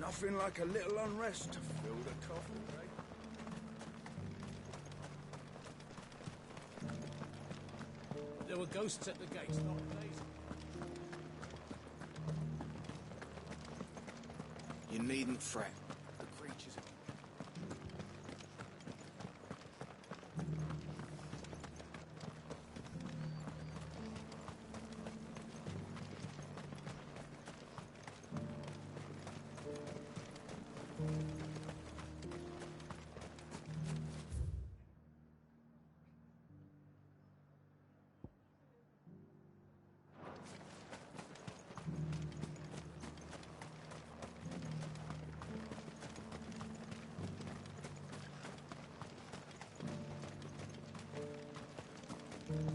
Nothing like a little unrest to fill the coffin, right? There were ghosts at the gates, not blazing. You needn't fret. The creatures are...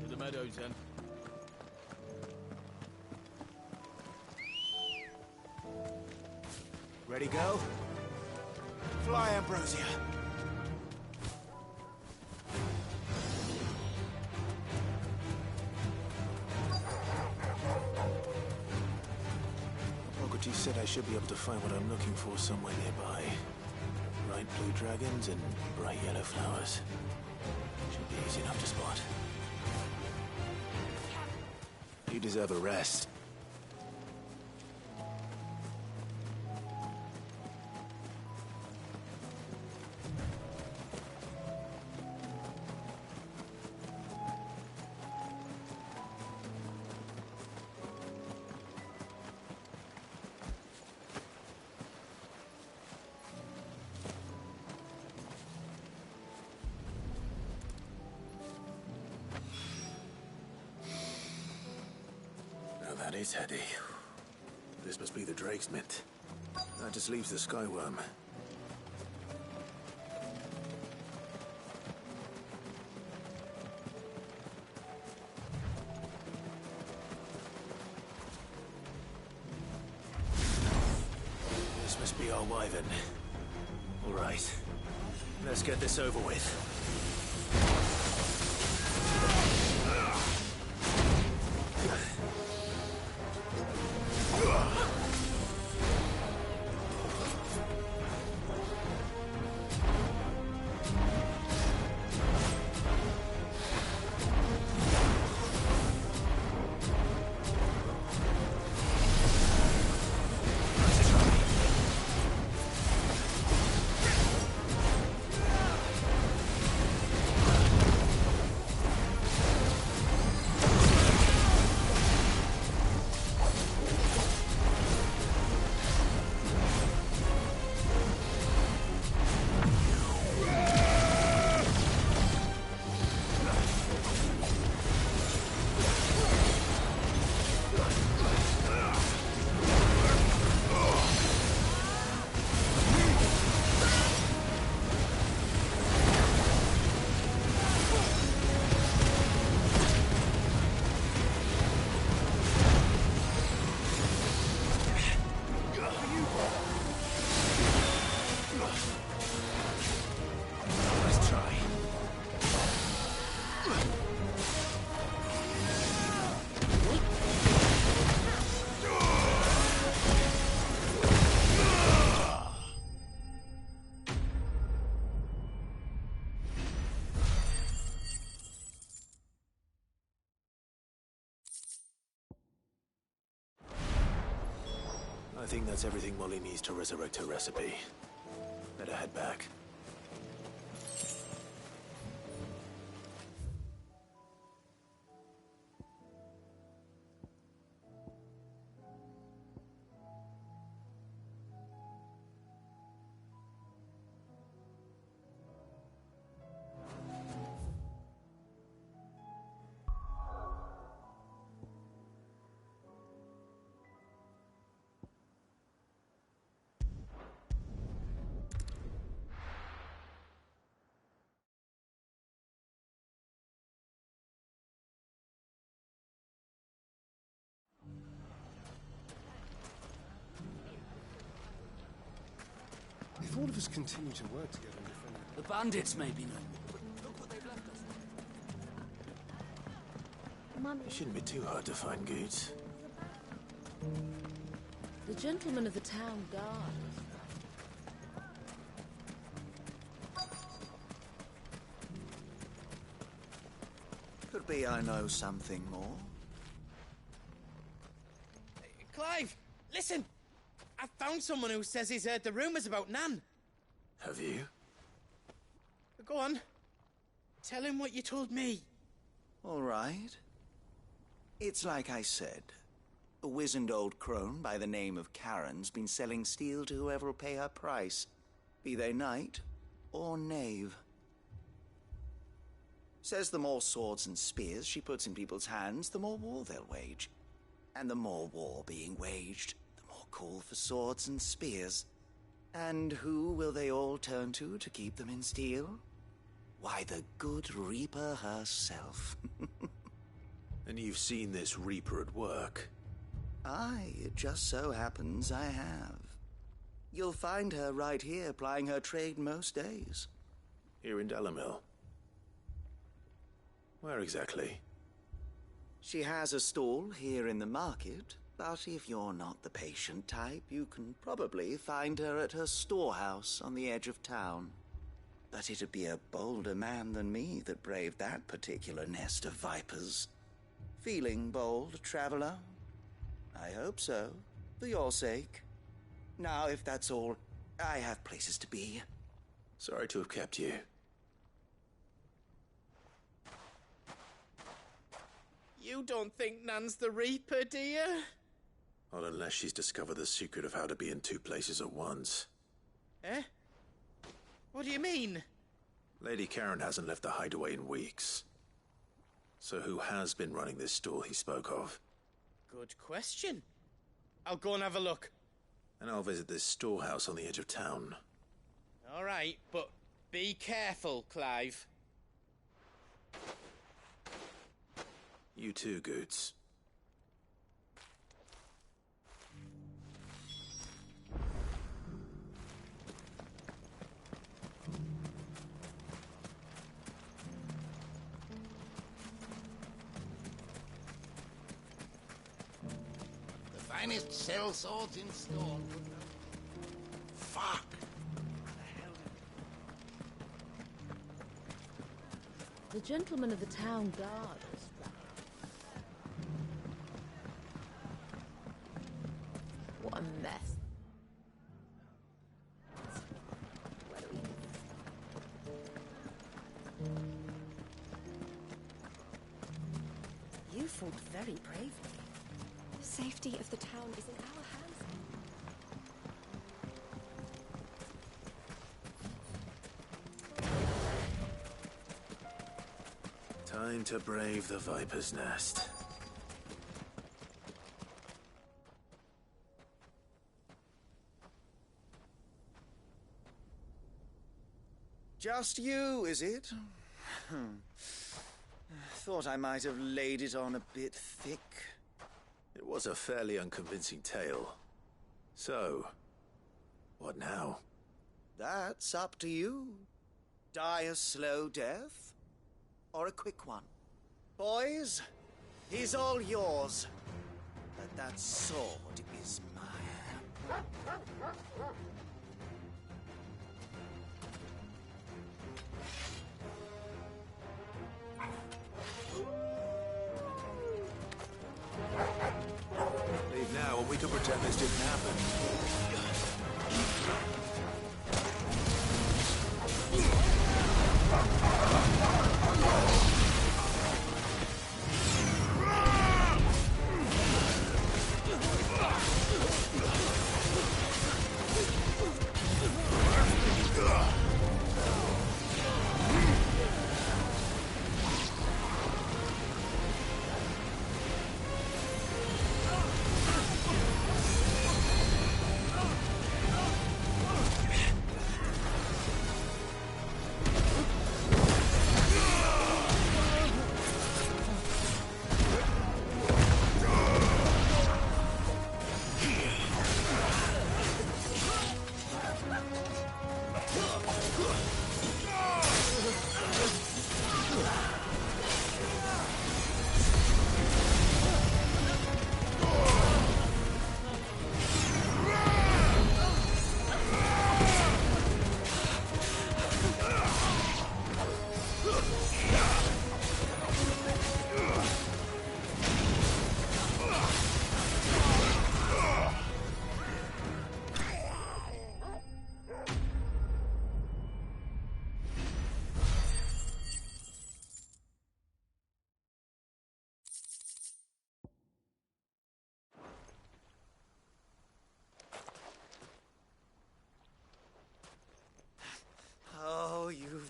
To the meadows, then. Ready, go? Fly, Ambrosia. Bogart said I should be able to find what I'm looking for somewhere nearby. Bright blue dragons and bright yellow flowers. Should be easy enough to spot. You deserve a rest. That is heady. This must be the Drake's Mint. That just leaves the Skyworm. This must be our Wyvern. All right. Let's get this over with. I think that's everything Molly needs to resurrect her recipe. Better head back. If all of us continue to work together and defend... The bandits may be no more, but look what they've left us. Mummy. It shouldn't be too hard to find goods. The gentlemen of the town guard. Could be I know something more. Clive, listen! I found someone who says he's heard the rumours about Nan. Have you? Go on. Tell him what you told me. All right. It's like I said. A wizened old crone by the name of Karen's been selling steel to whoever will pay her price, be they knight or knave. Says the more swords and spears she puts in people's hands, the more war they'll wage. And the more war being waged, the more call for swords and spears. And who will they all turn to keep them in steel? Why, the good Reaper herself. And you've seen this Reaper at work? Aye, it just so happens I have. You'll find her right here plying her trade most days. Here in Delamil? Where exactly? She has a stall here in the market, but if you're not the patient type, you can probably find her at her storehouse on the edge of town. But it'd be a bolder man than me that braved that particular nest of vipers. Feeling bold, traveler? I hope so, for your sake. Now, if that's all, I have places to be. Sorry to have kept you. You don't think Nan's the Reaper, do you? Not unless she's discovered the secret of how to be in two places at once. Eh? What do you mean? Lady Karen hasn't left the hideaway in weeks. So who has been running this stall he spoke of? Good question. I'll go and have a look. And I'll visit this storehouse on the edge of town. All right, but be careful, Clive. You too, Goots. The finest cell swords in store. Fuck! The gentleman of the town guard is back. What a mess. Where do we... You fought very bravely. The safety of the town is in our hands. Time to brave the Viper's Nest. Just you, is it? Thought I might have laid it on a bit thick. It was a fairly unconvincing tale. So, what now? That's up to you. Die a slow death, or a quick one. Boys, he's all yours. But that sword is mine. Leave now and we can pretend this didn't happen.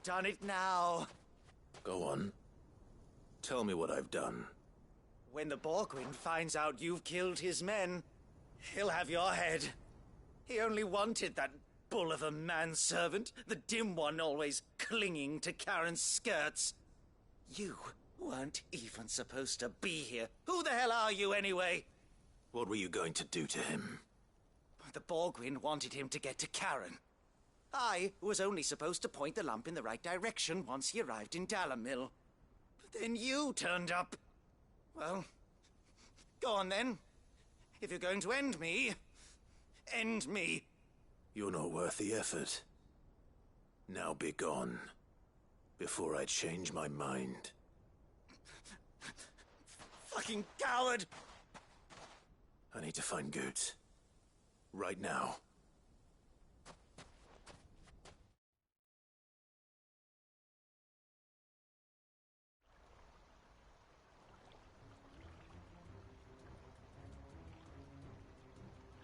done it now. Go on. Tell me what I've done. When the Borgwyn finds out you've killed his men, he'll have your head. He only wanted that bull of a manservant, the dim one always clinging to Karen's skirts. You weren't even supposed to be here. Who the hell are you, anyway? What were you going to do to him? The Borgwyn wanted him to get to Karen. I was only supposed to point the lamp in the right direction once he arrived in Dalamil. But then you turned up. Well, go on then. If you're going to end me, end me. You're not worth the effort. Now be gone, before I change my mind. Fucking coward! I need to find Goots. Right now.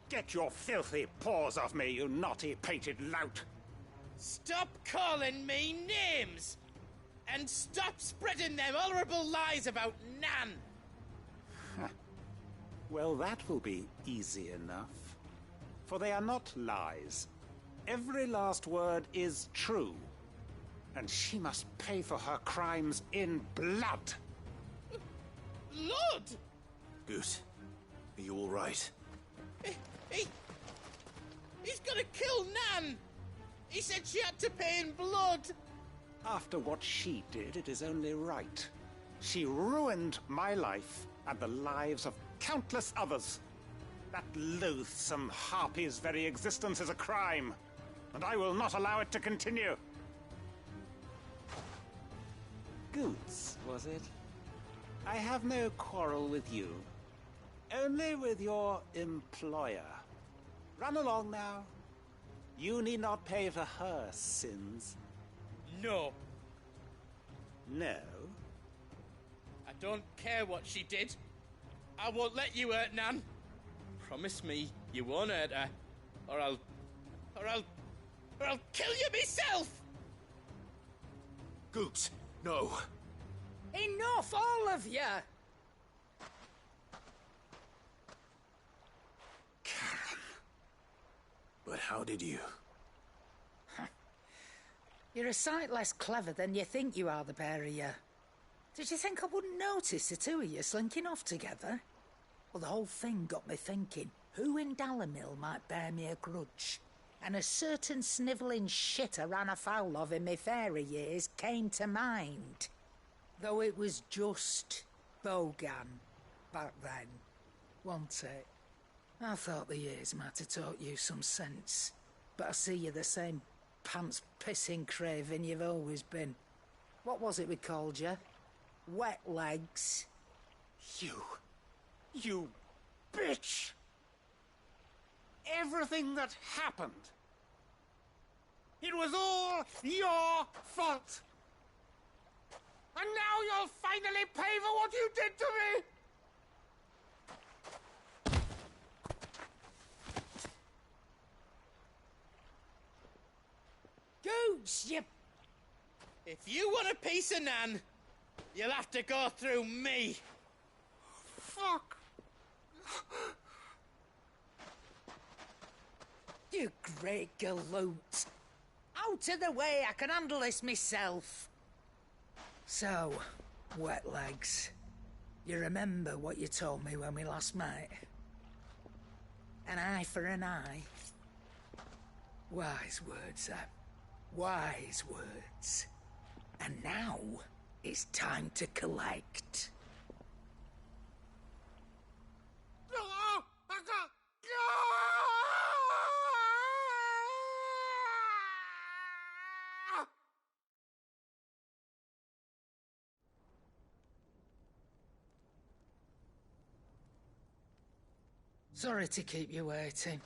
Get your filthy paws off me, you naughty-pated lout! Stop calling me names! And stop spreading them horrible lies about Nan! Well, that will be easy enough. For they are not lies. Every last word is true. And she must pay for her crimes in blood. Lord! Goot, are you all right? He's gonna kill Nan! He said she had to pay in blood! After what she did, it is only right. She ruined my life and the lives of countless others. That loathsome harpy's very existence is a crime, and I will not allow it to continue. Goots, was it? I have no quarrel with you. Only with your employer. Run along now. You need not pay for her sins. No. No? I don't care what she did. I won't let you hurt Nan. Promise me you won't hurt her, or I'll kill you myself! Goots, no. Enough, all of you! Karen. But how did you? You're a sight less clever than you think you are, the pair of you. Did you think I wouldn't notice the two of you slinking off together? Well, the whole thing got me thinking, who in Dalamil might bear me a grudge? And a certain snivelling shit I ran afoul of in my fairy years came to mind. Though it was just Bogan back then, wasn't it? I thought the years might have taught you some sense, but I see you're the same pants-pissing craven you've always been. What was it we called you? Wet legs? You bitch! Everything that happened, it was all your fault! And now you'll finally pay for what you did to me! Goots, you... If you want a piece of Nan, you'll have to go through me. Fuck! You great galoot. Out of the way, I can handle this myself. So, wet legs, you remember what you told me when we last met? An eye for an eye. Wise words, wise words. And now, it's time to collect. Sorry to keep you waiting.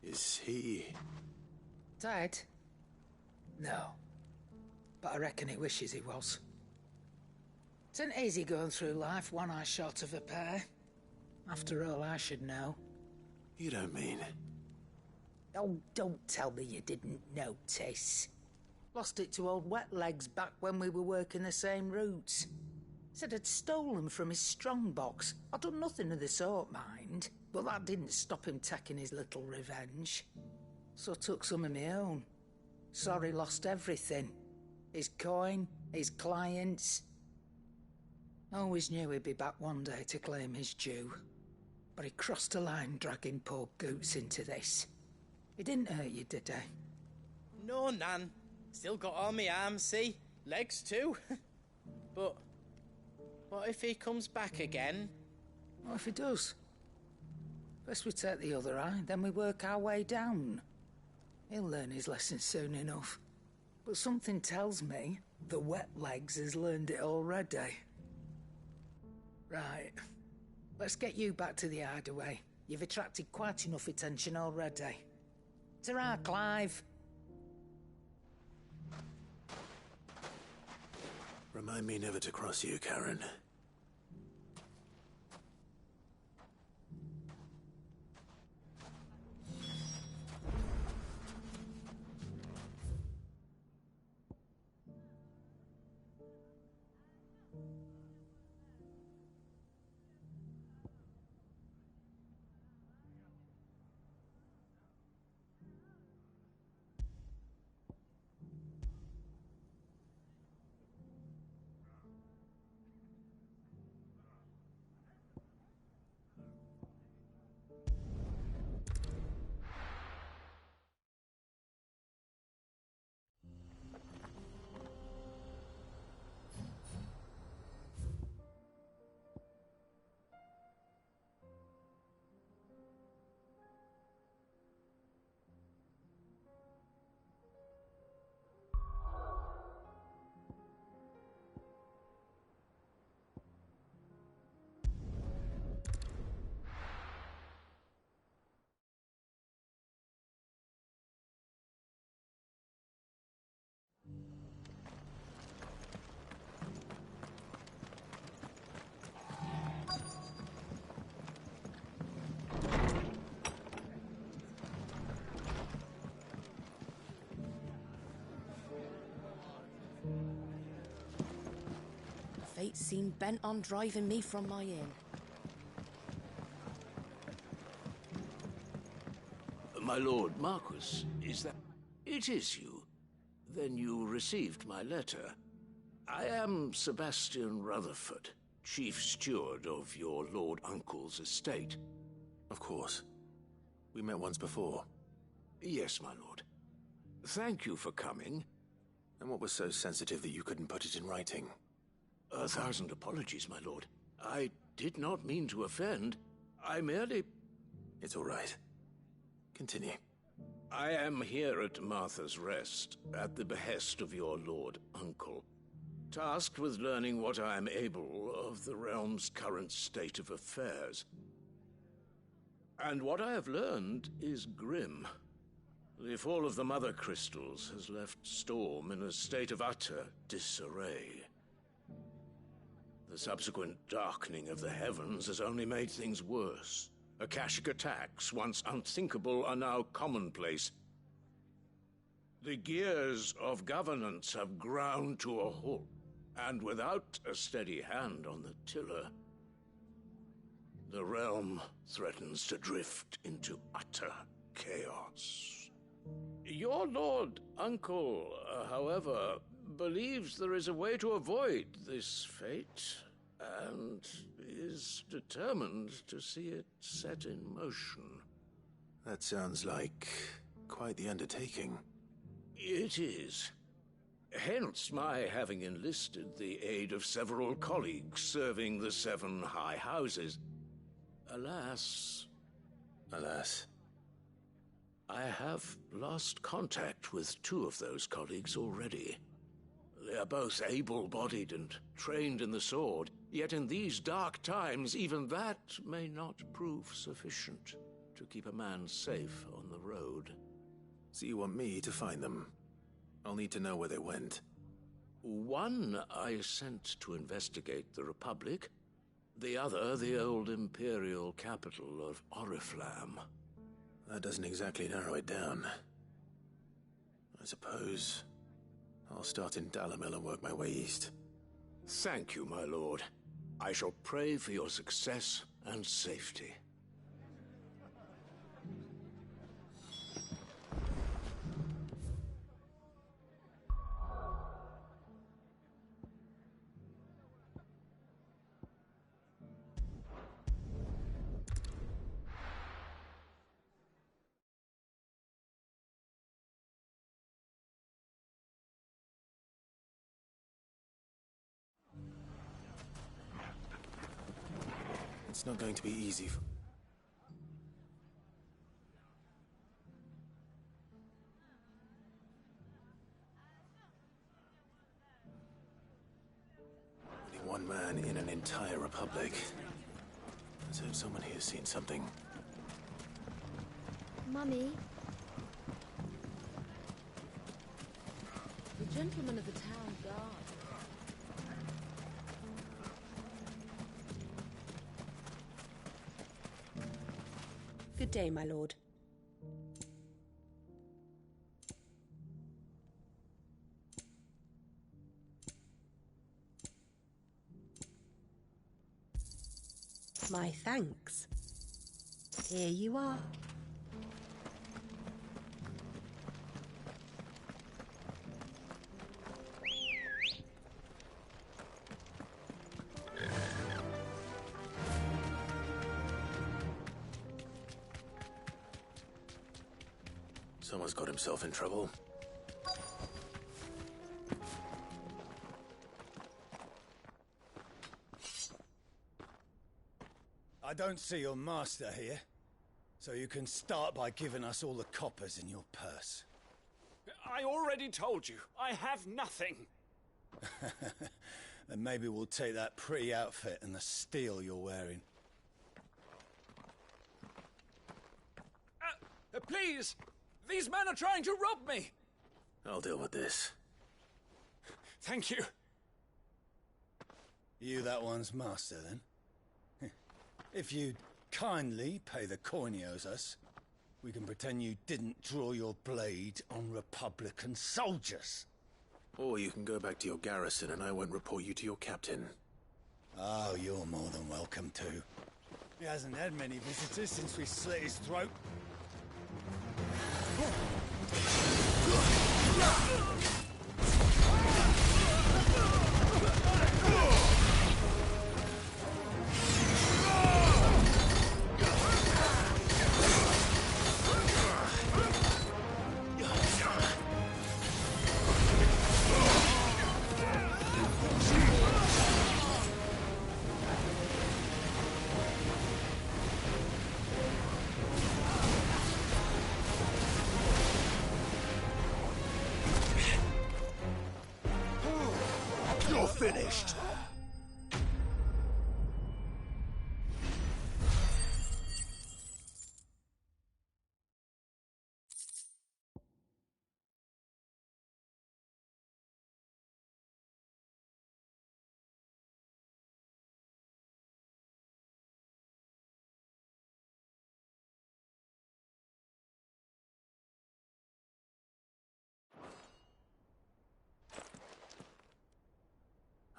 Is he... Dead? No. But I reckon he wishes he was. It isn't easy going through life one eye short of a pair. After all, I should know. You don't mean... Oh, don't tell me you didn't notice. Lost it to old Wet Legs back when we were working the same routes. Said I'd stolen from his strongbox. I'd done nothing of the sort, mind, but that didn't stop him taking his little revenge. So I took some of my own. Sorry, lost everything. His coin, his clients. Always knew he'd be back one day to claim his due. But he crossed a line dragging poor Goots into this. He didn't hurt you, did he? No, Nan. Still got all my arms, see? Legs too. But what if he comes back again? What if he does? First we take the other eye, then we work our way down. He'll learn his lesson soon enough. But something tells me the Wet Legs has learned it already. Right. Let's get you back to the hideaway. You've attracted quite enough attention already. Ta-ra, Clive. Remind me never to cross you, Karen. Fate seemed bent on driving me from my inn. My lord Marquis, is that... It is you. Then you received my letter. I am Sebastian Rutherford, chief steward of your lord uncle's estate. Of course. We met once before. Yes, my lord. Thank you for coming. And what was so sensitive that you couldn't put it in writing? 1,000 apologies, my lord. I did not mean to offend. I merely... It's all right. Continue. I am here at Martha's Rest, at the behest of your lord uncle, tasked with learning what I am able of the realm's current state of affairs. And what I have learned is grim. The fall of the Mother Crystals has left Storm in a state of utter disarray. The subsequent darkening of the heavens has only made things worse. Akashic attacks, once unthinkable, are now commonplace. The gears of governance have ground to a halt, and without a steady hand on the tiller, the realm threatens to drift into utter chaos. Your lord uncle, however, believes there is a way to avoid this fate, and is determined to see it set in motion. That sounds like quite the undertaking. It is. Hence my having enlisted the aid of several colleagues serving the 7 high houses. Alas... Alas. I have lost contact with 2 of those colleagues already. They are both able-bodied and trained in the sword, yet in these dark times, even that may not prove sufficient to keep a man safe on the road. So you want me to find them? I'll need to know where they went. One I sent to investigate the Republic, the other the old Imperial capital of Oriflamme. That doesn't exactly narrow it down. I suppose I'll start in Dalamil and work my way east. Thank you, my lord. I shall pray for your success and safety. It's not going to be easy for... Only one man in an entire republic. Let's hope someone here's seen something. Mummy? The gentleman of the town guard. Good day, my lord. My thanks. Here you are. Someone's got himself in trouble. I don't see your master here, so you can start by giving us all the coppers in your purse. I already told you, I have nothing. Then maybe we'll take that pretty outfit and the steel you're wearing. Please! These men are trying to rob me! I'll deal with this. Thank you. You that one's master, then? If you'd kindly pay the coin he owes us, we can pretend you didn't draw your blade on Republican soldiers. Or you can go back to your garrison and I won't report you to your captain. Oh, you're more than welcome to. He hasn't had many visitors since we slit his throat. Finished.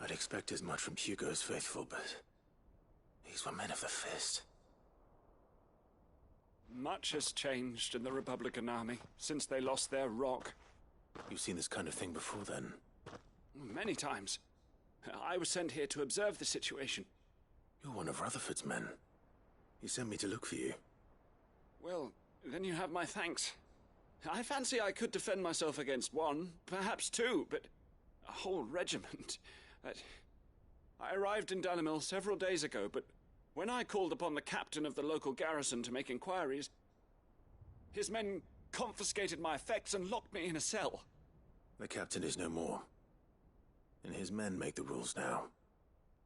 I'd expect as much from Hugo's faithful, but these were men of the fist. Much has changed in the Republican army since they lost their rock. You've seen this kind of thing before, then? Many times. I was sent here to observe the situation. You're one of Rutherford's men. He sent me to look for you. Well, then you have my thanks. I fancy I could defend myself against one, perhaps two, but a whole regiment... I arrived in Dalamil several days ago, but when I called upon the captain of the local garrison to make inquiries, his men confiscated my effects and locked me in a cell. The captain is no more, and his men make the rules now.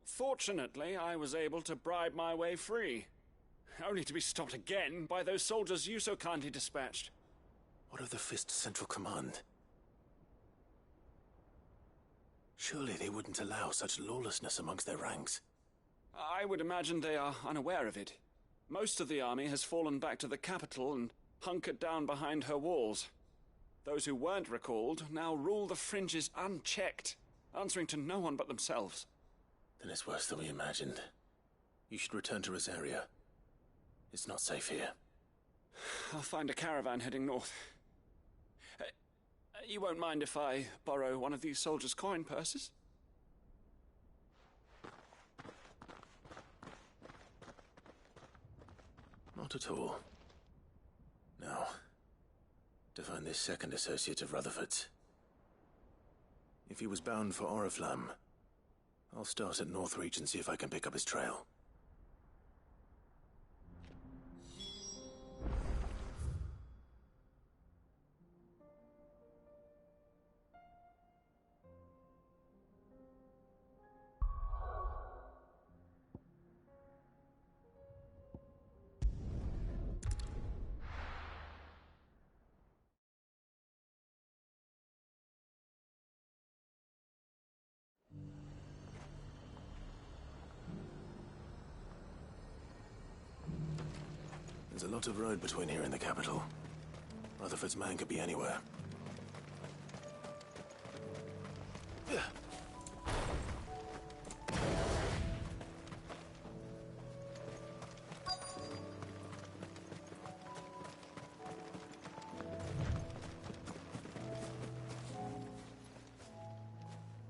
Fortunately, I was able to bribe my way free, only to be stopped again by those soldiers you so kindly dispatched. What of the Fist's central command? Surely they wouldn't allow such lawlessness amongst their ranks. I would imagine they are unaware of it. Most of the army has fallen back to the capital, and hunkered down behind her walls. Those who weren't recalled now rule the fringes unchecked, answering to no one but themselves. Then it's worse than we imagined. You should return to Rosaria. It's not safe here. I'll find a caravan heading north. You won't mind if I borrow one of these soldiers' coin purses? Not at all. Now, to find this second associate of Rutherford's. If he was bound for Oriflamme, I'll start at Northreach and see if I can pick up his trail. There's a lot of road between here and the capital. Rutherford's man could be anywhere.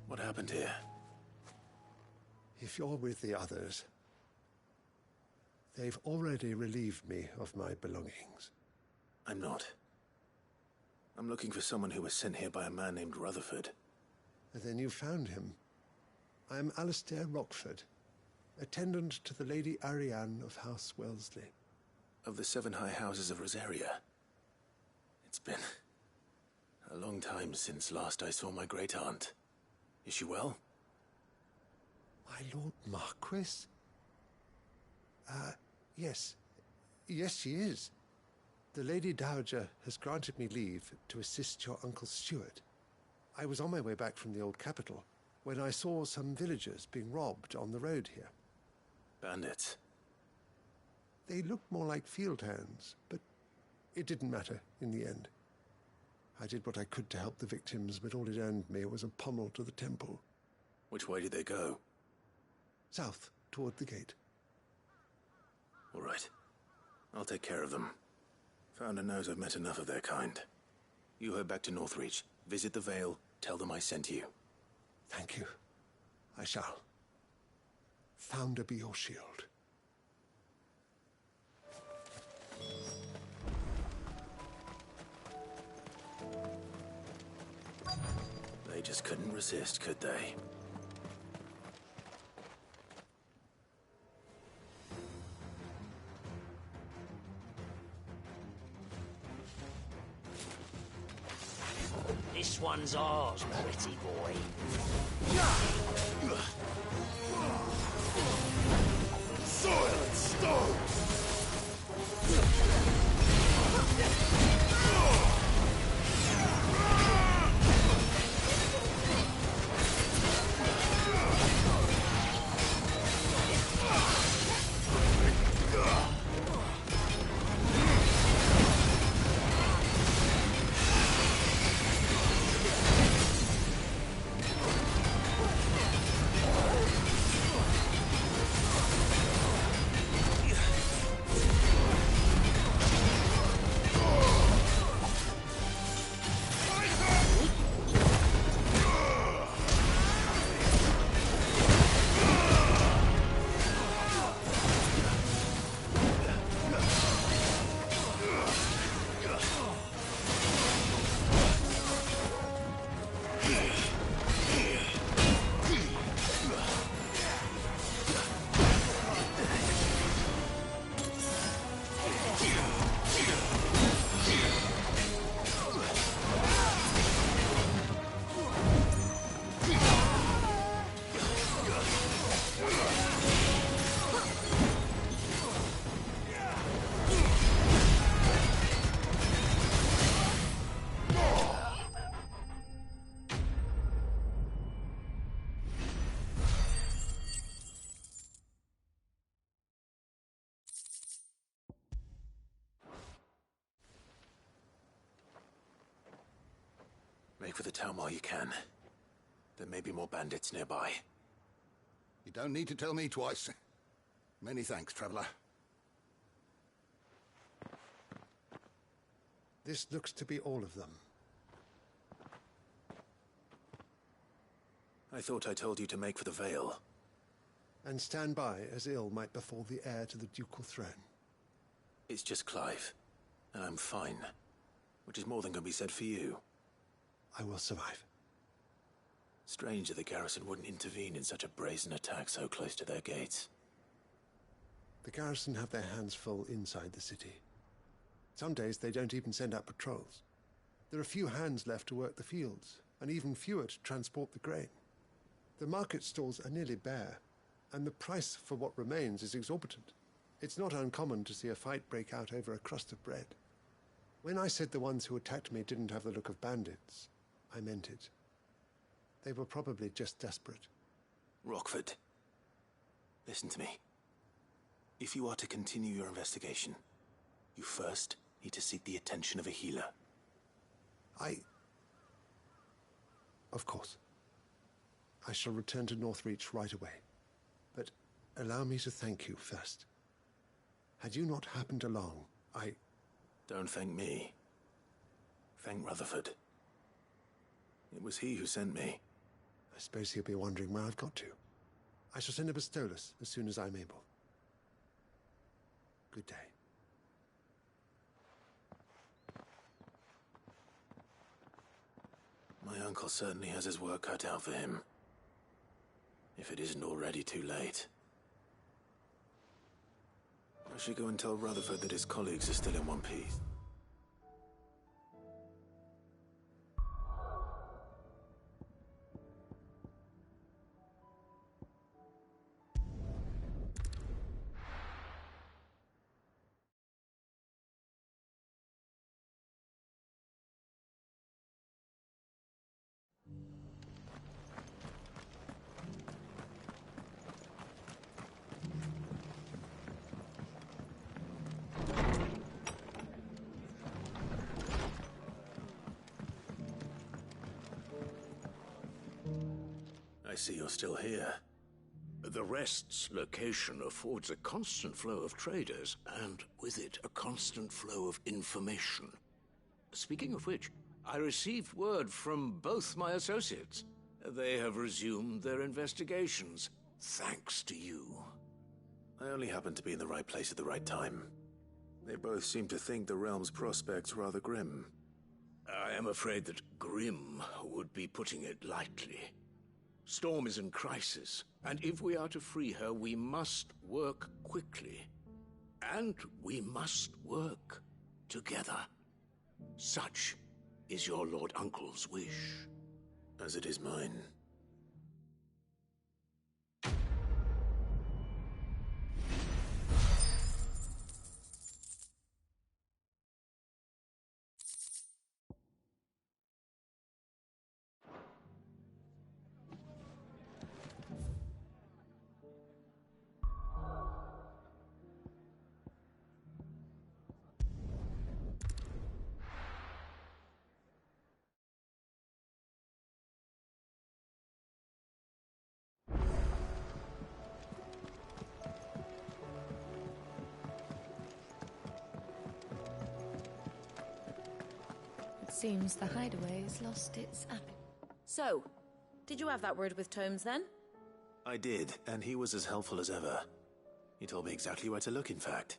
What happened here? If you're with the others, they've already relieved me of my belongings. I'm not. I'm looking for someone who was sent here by a man named Rutherford. And then you found him. I am Alistair Rockford, attendant to the Lady Ariane of House Wellesley. Of the 7 high houses of Rosaria. It's been a long time since last I saw my great-aunt. Is she well? My Lord Marquis? Yes. Yes, she is. The Lady Dowager has granted me leave to assist your Uncle Stuart. I was on my way back from the old capital when I saw some villagers being robbed on the road here. Bandits? They looked more like field hands, but it didn't matter in the end. I did what I could to help the victims, but all it earned me was a pommel to the temple. Which way did they go? South, toward the gate. All right. I'll take care of them. Founder knows I've met enough of their kind. You head back to Northreach, visit the Vale, tell them I sent you. Thank you. I shall. Founder be your shield. They just couldn't resist, could they? This one's ours, pretty boy. Soil and stone! Make for the town while you can. There may be more bandits nearby. You don't need to tell me twice. Many thanks, traveler. This looks to be all of them. I thought I told you to make for the Vale. And stand by as ill might befall the heir to the ducal throne. It's just Clive, and I'm fine. Which is more than can be said for you. I will survive. Strange that the garrison wouldn't intervene in such a brazen attack so close to their gates. The garrison have their hands full inside the city. Some days they don't even send out patrols. There are few hands left to work the fields, and even fewer to transport the grain. The market stalls are nearly bare, and the price for what remains is exorbitant. It's not uncommon to see a fight break out over a crust of bread. When I said the ones who attacked me didn't have the look of bandits, I meant it. They were probably just desperate. Rockford, listen to me. If you are to continue your investigation, you first need to seek the attention of a healer. Of course. I shall return to Northreach right away. But allow me to thank you first. Had you not happened along, Don't thank me. Thank Rutherford. It was he who sent me. I suppose he'll be wondering where I've got to. I shall send a Bastolus as soon as I'm able. Good day. My uncle certainly has his work cut out for him. If it isn't already too late. I should go and tell Rutherford that his colleagues are still in one piece. I see you're still here. The Rest's location affords a constant flow of traders, and with it, a constant flow of information. Speaking of which, I received word from both my associates. They have resumed their investigations, thanks to you. I only happened to be in the right place at the right time. They both seem to think the realm's prospects rather grim. I am afraid that grim would be putting it lightly. Storm is in crisis, and if we are to free her, we must work quickly. And we must work together. Such is your Lord Uncle's wish. As it is mine. Seems the hideaway has lost its appetite. So, did you have that word with Tomes then? I did, and he was as helpful as ever. He told me exactly where to look, in fact.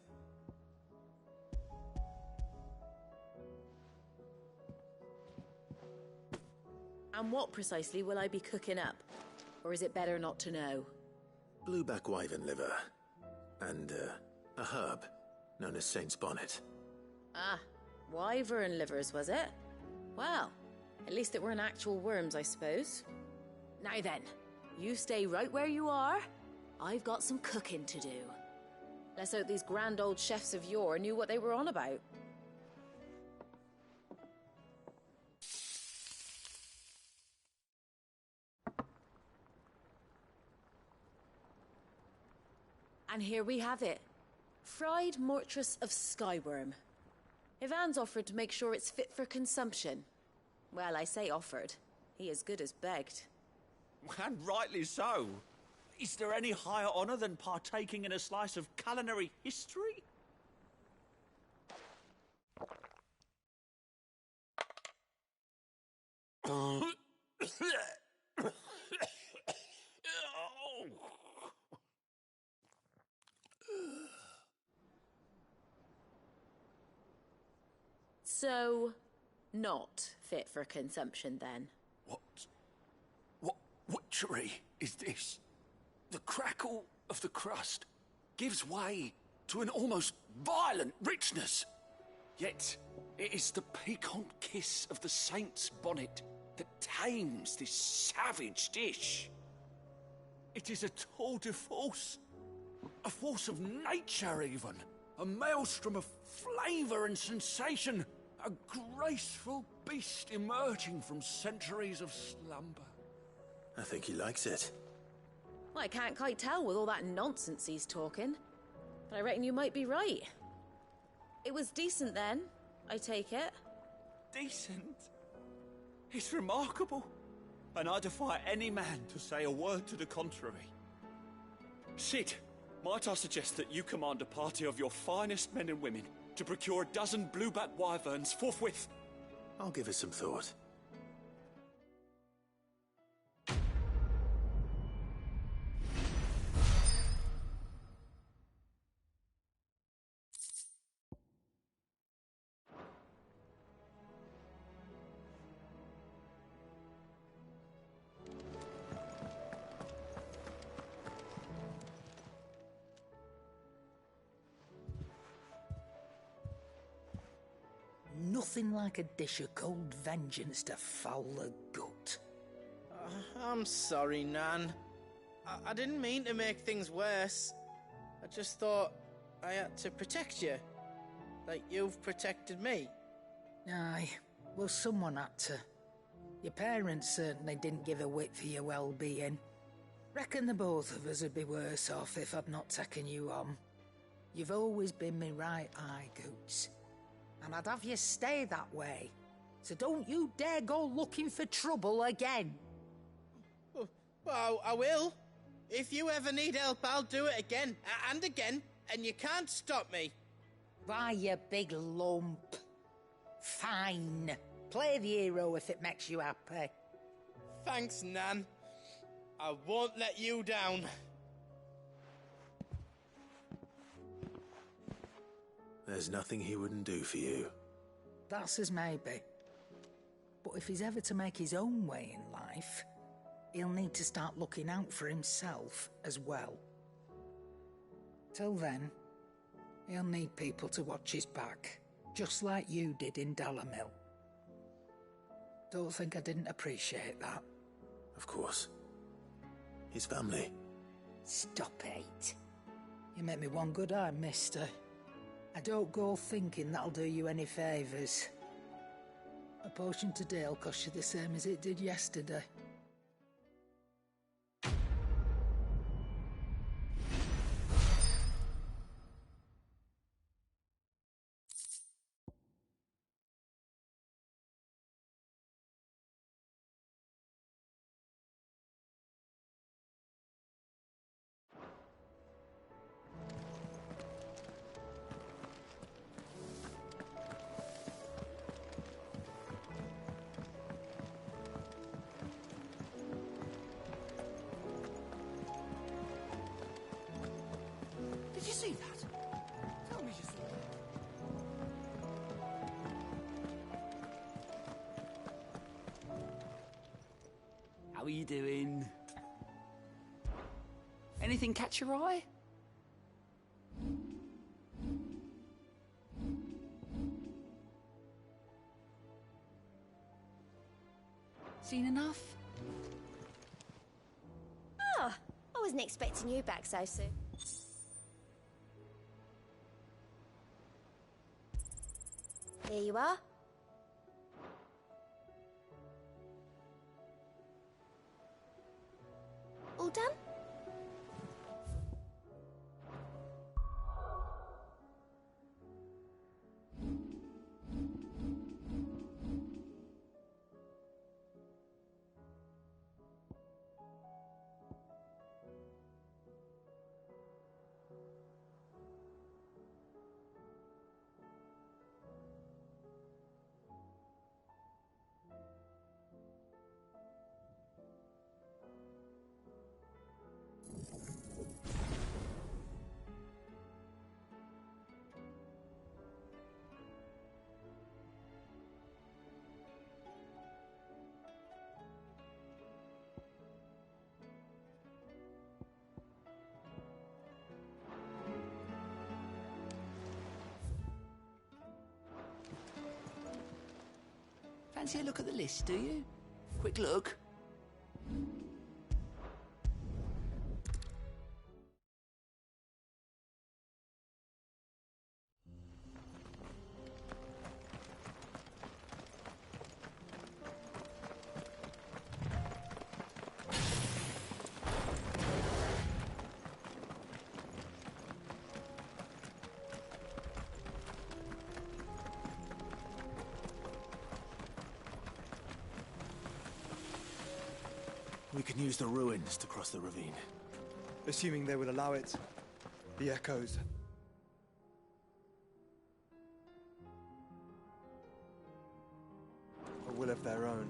And what precisely will I be cooking up? Or is it better not to know? Blueback wyvern liver. And, a herb known as Saint's Bonnet. Ah, wyvern livers, was it? Well, at least it weren't actual worms, I suppose. Now then, you stay right where you are. I've got some cooking to do. Let's hope these grand old chefs of yore knew what they were on about. And here we have it. Fried mortress of skyworm. Ivan's offered to make sure it's fit for consumption. Well, I say offered. He as good as begged. And rightly so. Is there any higher honour than partaking in a slice of culinary history? So, not fit for consumption then? What witchery is this? The crackle of the crust gives way to an almost violent richness. Yet, it is the piquant kiss of the saint's bonnet that tames this savage dish. It is a tour de force, a force of nature even, a maelstrom of flavour and sensation, a graceful beast emerging from centuries of slumber. I think he likes it. Well, I can't quite tell with all that nonsense he's talking, but I reckon you might be right. It was decent then, I take it. Decent? It's remarkable, and I defy any man to say a word to the contrary. Sid, might I suggest that you command a party of your finest men and women to procure a dozen blueback wyverns forthwith? I'll give it some thought. Nothing like a dish of cold vengeance to foul the gut. I'm sorry, Nan. I didn't mean to make things worse. I just thought I had to protect you. Like you've protected me. Aye, well, someone had to. Your parents certainly didn't give a whit for your well-being. Reckon the both of us would be worse off if I'd not taken you on. You've always been me right eye, Goots. And I'd have you stay that way. So don't you dare go looking for trouble again. Well, I will. If you ever need help, I'll do it again and again, and you can't stop me. Why, you big lump. Fine. Play the hero if it makes you happy. Thanks, Nan. I won't let you down. There's nothing he wouldn't do for you. That's as maybe. But if he's ever to make his own way in life, he'll need to start looking out for himself as well. Till then, he'll need people to watch his back, just like you did in Dalamil. Don't think I didn't appreciate that. Of course. His family. Stop it. You make me one good eye, mister. I don't go thinking that'll do you any favours. A potion today'll cost you the same as it did yesterday. Did you see that? Tell me you saw it. How are you doing? Anything catch your eye? Seen enough? Oh, I wasn't expecting you back so soon. Here you are. All done? Fancy a look at the list, do you? Quick look. We can use the ruins to cross the ravine. Assuming they will allow it. The echoes. A will of their own.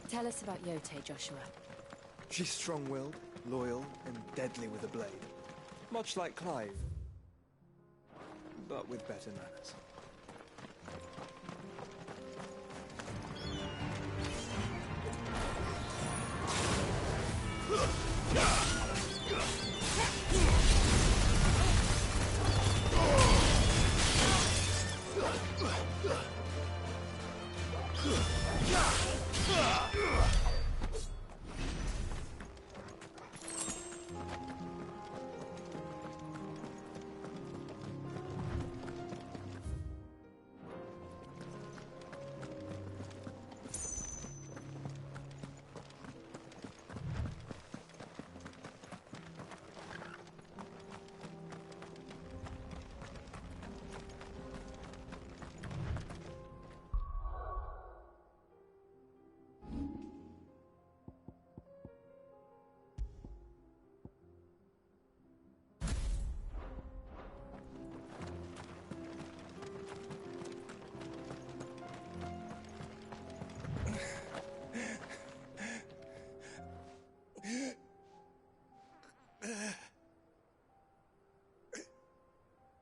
Tell us about Yote, Joshua. She's strong-willed, loyal, and deadly with a blade. Much like Clive. But with better manners.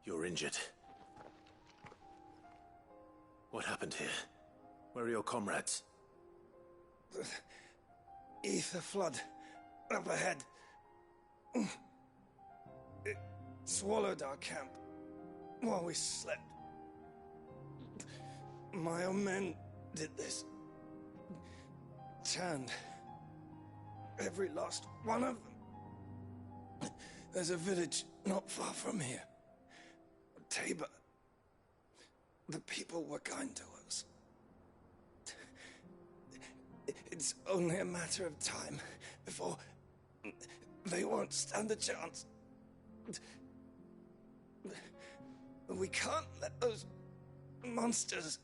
You're injured. What happened here? Where are your comrades? Ether flood. Up ahead. It swallowed our camp while we slept. My own men did this. Turned every last one of them. There's a village not far from here. Tabor. The people were kind to us. It's only a matter of time before they won't stand a chance. We can't let those monsters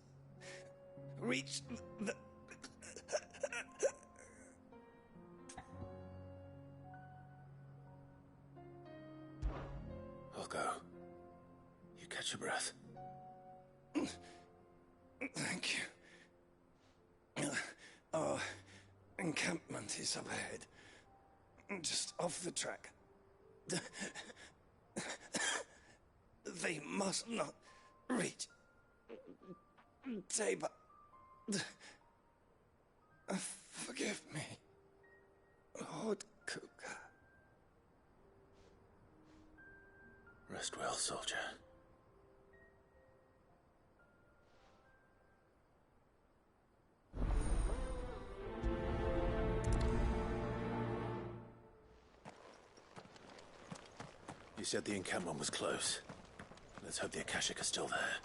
reach the... I'll go. You catch your breath. Thank you. Our encampment is up ahead. just off the track. They must not reach Tabor. Forgive me, Lord Kupka. Rest well, soldier. You said the encampment was close. Let's hope the Akashic are still there.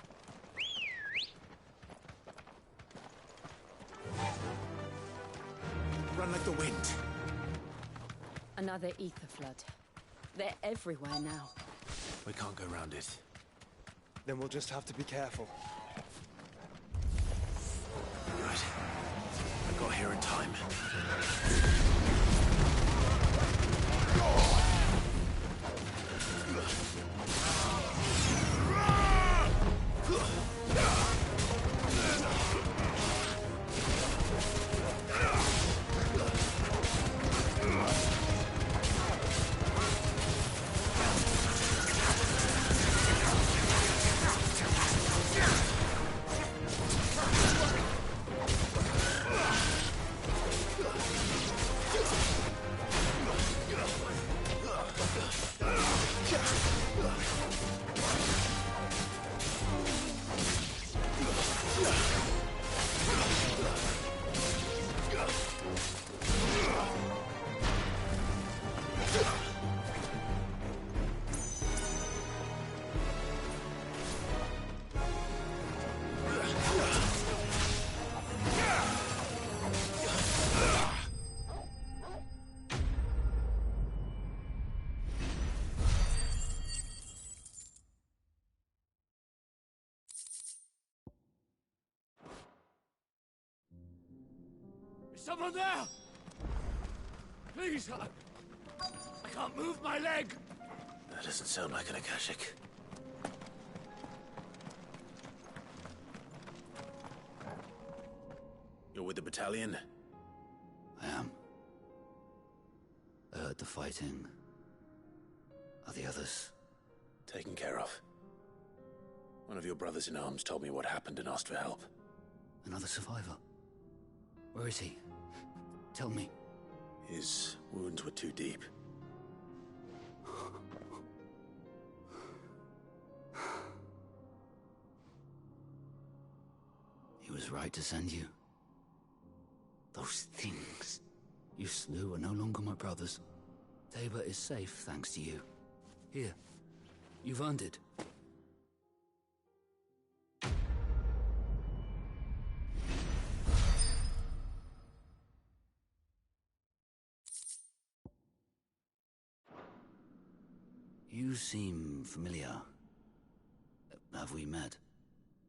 Run like the wind. Another ether flood. They're everywhere now. We can't go round it. Then we'll just have to be careful. Right. I got here in time. Is someone there? Please, I can't move my leg. That doesn't sound like an Akashic. You're with the battalion? I am. I heard the fighting. Are the others? Taken care of. One of your brothers in arms told me what happened and asked for help. Another survivor? Where is he? Tell me. His wounds were too deep. He was right to send you. Those things you slew are no longer my brothers. Tabor is safe thanks to you. Here, you've earned it. You seem familiar. Have we met?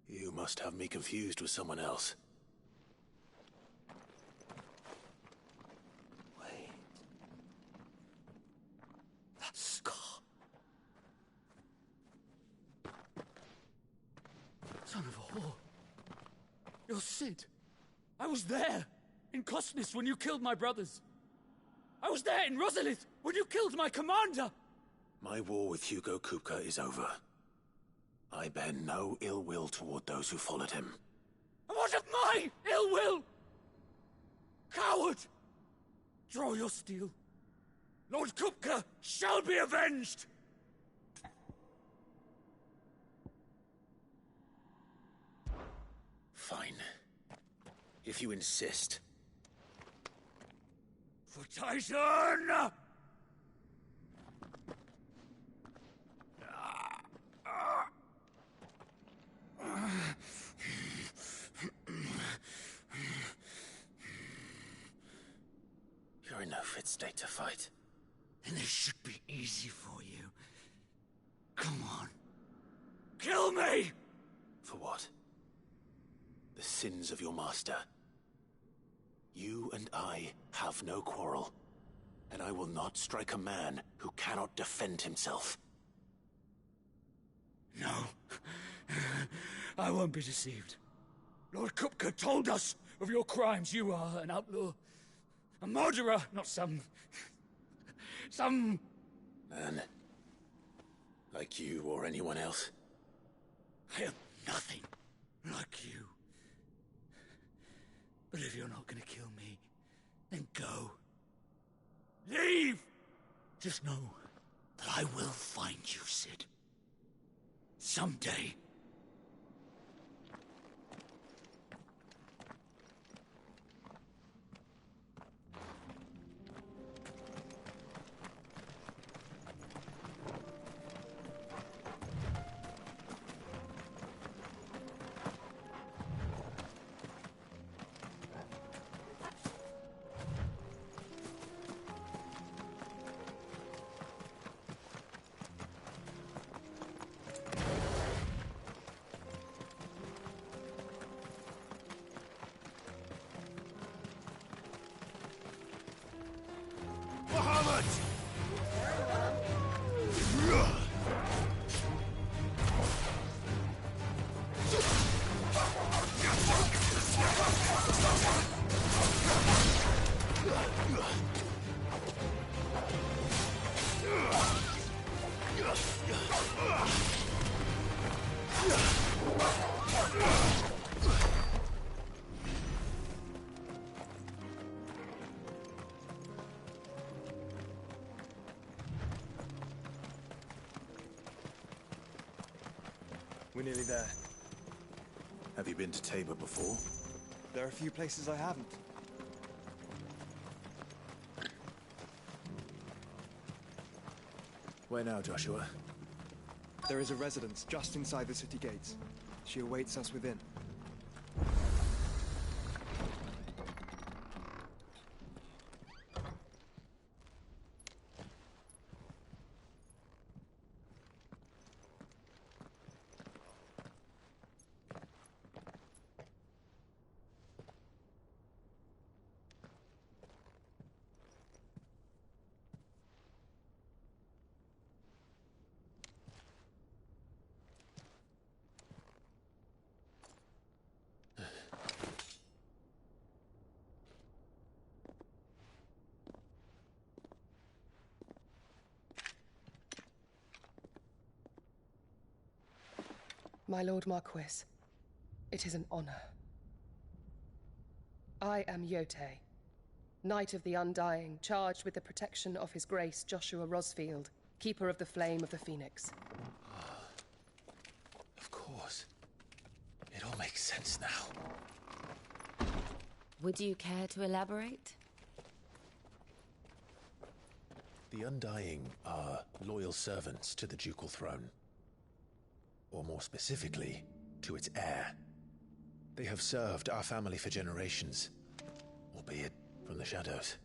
You must have me confused with someone else. Wait. That scar. Son of a whore. You're Sid. I was there in Cosnes when you killed my brothers. I was there in Rosalith when you killed my commander. My war with Hugo Kupka is over. I bear no ill will toward those who followed him. And what of my ill will? Coward! Draw your steel. Lord Kupka shall be avenged! Fine. If you insist. For Titan! You're in no fit state to fight. Then this should be easy for you. Come on. Kill me! For what? The sins of your master. You and I have no quarrel, and I will not strike a man who cannot defend himself. No. I won't be deceived. Lord Kupka told us of your crimes. You are an outlaw. A murderer, not some Some... Man. Like you or anyone else. I am nothing like you. But if you're not gonna kill me, then go. Leave! Just know that I will find you, Sid. Someday. We're nearly there. Have you been to Tabor before? There are a few places I haven't. Where now, Joshua? There is a residence just inside the city gates. She awaits us within. My Lord Marquis, it is an honor. I am Yote, Knight of the Undying, charged with the protection of His Grace Joshua Rosfield, Keeper of the Flame of the Phoenix. Of course. It all makes sense now. Would you care to elaborate? The Undying are loyal servants to the ducal throne. Or more specifically, to its heir. They have served our family for generations, albeit from the shadows.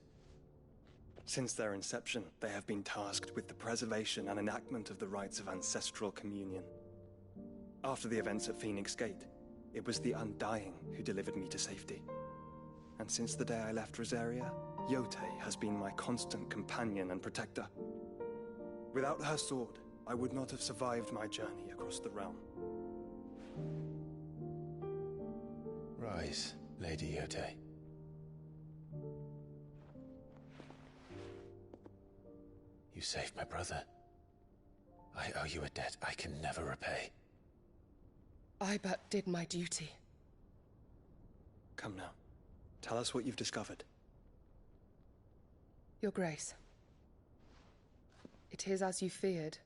Since their inception, they have been tasked with the preservation and enactment of the rites of ancestral communion. After the events at Phoenix Gate, it was the Undying who delivered me to safety. And since the day I left Rosaria, Yote has been my constant companion and protector. Without her sword, I would not have survived my journey across the realm. Rise, Lady Yote. You saved my brother. I owe you a debt I can never repay. I but did my duty. Come now. Tell us what you've discovered. Your Grace. It is as you feared.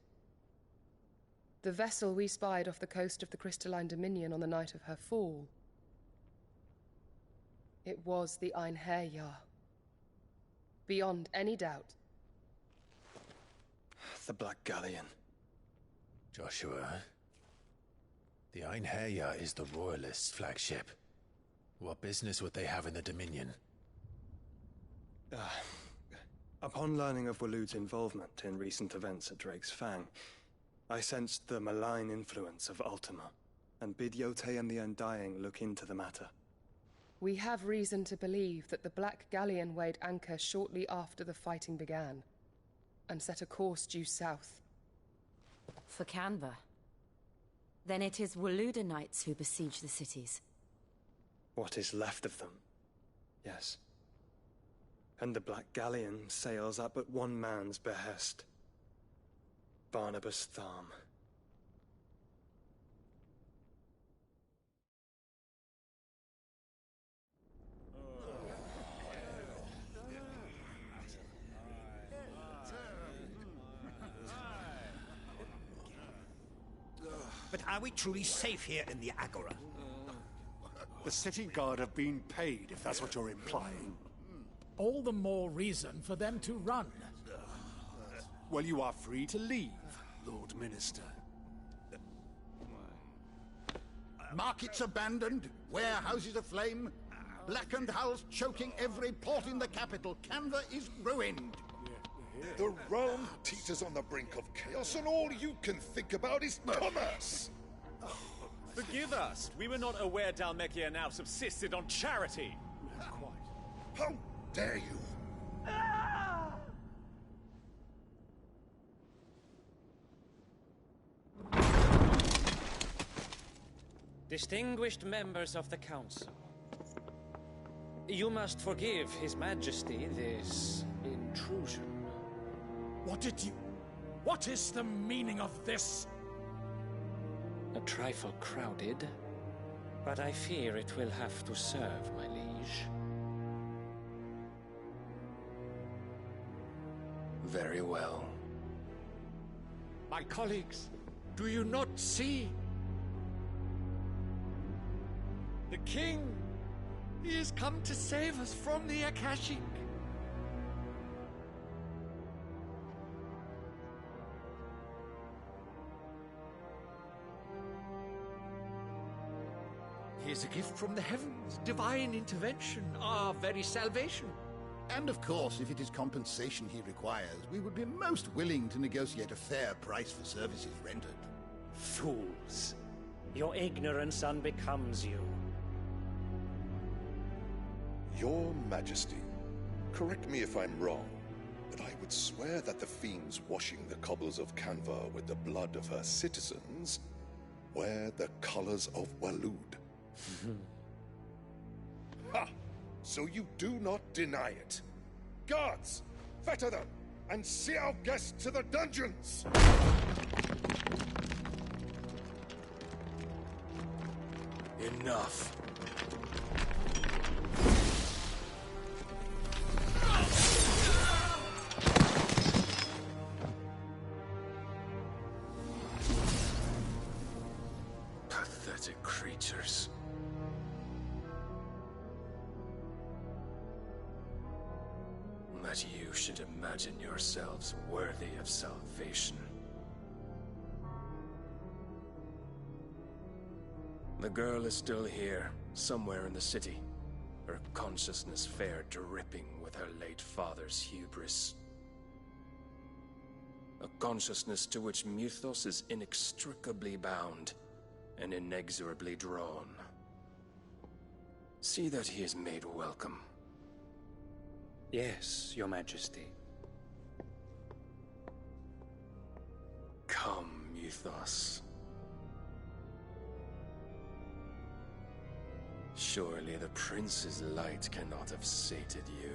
The vessel we spied off the coast of the Crystalline Dominion on the night of her fall. It was the Einherjar. Beyond any doubt. The Black Galleon. Joshua, the Einherjar is the Royalists' flagship. What business would they have in the Dominion? Upon learning of Waloed's involvement in recent events at Drake's Fang, I sensed the malign influence of Ultima, and bid Yote and the Undying look into the matter. We have reason to believe that the Black Galleon weighed anchor shortly after the fighting began, and set a course due south. For Canva. Then it is Waloeda knights who besiege the cities. What is left of them? Yes. And the Black Galleon sails at but one man's behest. Barnabas Tharm. But are we truly safe here in the Agora? The city guard have been paid, if that's what you're implying. All the more reason for them to run. Well, you are free to leave, Lord Minister. Markets abandoned, warehouses aflame, blackened hulls choking every port in the capital. Canva is ruined. The realm teeters on the brink of chaos, and all you can think about is commerce! Forgive us. We were not aware Dhalmekia now subsisted on charity. How dare you? Distinguished members of the Council, you must forgive His Majesty this intrusion. What is the meaning of this? A trifle crowded, but I fear it will have to serve, my liege. Very well. My colleagues, do you not see? The king! He has come to save us from the Akashic! He is a gift from the heavens, divine intervention, our very salvation. And of course, if it is compensation he requires, we would be most willing to negotiate a fair price for services rendered. Fools. Your ignorance unbecomes you. Your Majesty, correct me if I'm wrong, but I would swear that the fiends washing the cobbles of Canva with the blood of her citizens wear the colors of Waloed. Ha! So you do not deny it. Guards, fetter them, and see our guests to the dungeons! Enough. Pathetic creatures. That you should imagine yourselves worthy of salvation. The girl is still here, somewhere in the city, her consciousness fair dripping with her late father's hubris. A consciousness to which Mythos is inextricably bound and inexorably drawn. See that he is made welcome. Yes, Your Majesty. Come, Mythos. Surely the prince's light cannot have sated you.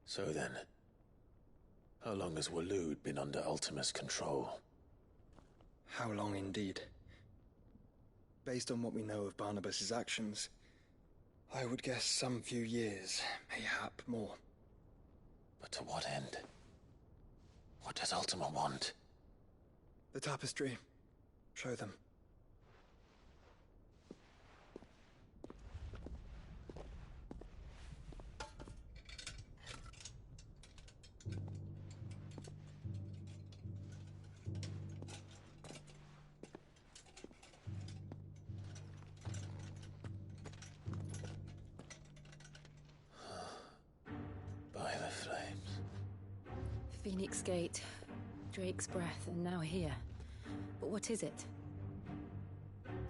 So then, how long has Waloed been under Ultima's control? How long indeed? Based on what we know of Barnabas's actions, I would guess some few years, mayhap more. But to what end? What does Ultima want? The tapestry. Show them. By the flames. Phoenix Gate, Drake's Breath, and now here. But what is it?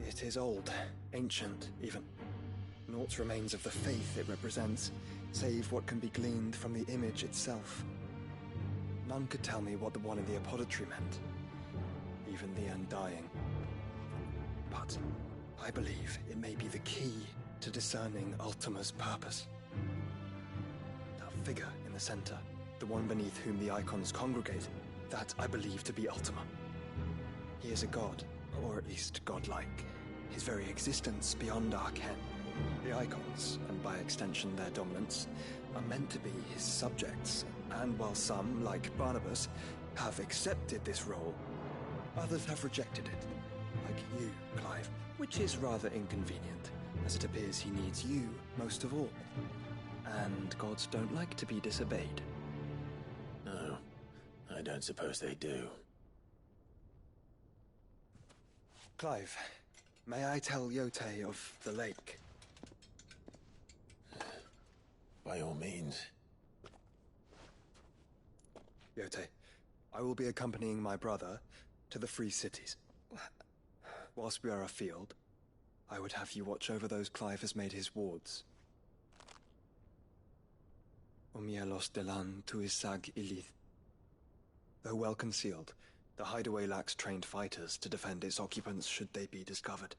It is old, ancient, even. Naught remains of the faith it represents, save what can be gleaned from the image itself. None could tell me what the one in the apothecary meant, even the Undying. But I believe it may be the key to discerning Ultima's purpose. That figure in the center, the one beneath whom the icons congregate, that I believe to be Ultima. He is a god, or at least godlike, his very existence beyond our ken. The icons, and by extension their dominants, are meant to be his subjects, and while some, like Barnabas, have accepted this role, others have rejected it, like you, Clive, which is rather inconvenient, as it appears he needs you most of all. And gods don't like to be disobeyed. No, I don't suppose they do. Clive, may I tell Yote of the lake? By all means. Yote, I will be accompanying my brother to the Free Cities. Whilst we are afield, I would have you watch over those Clive has made his wards. Omielos delan tuisag ilith. Though well concealed, the hideaway lacks trained fighters to defend its occupants should they be discovered.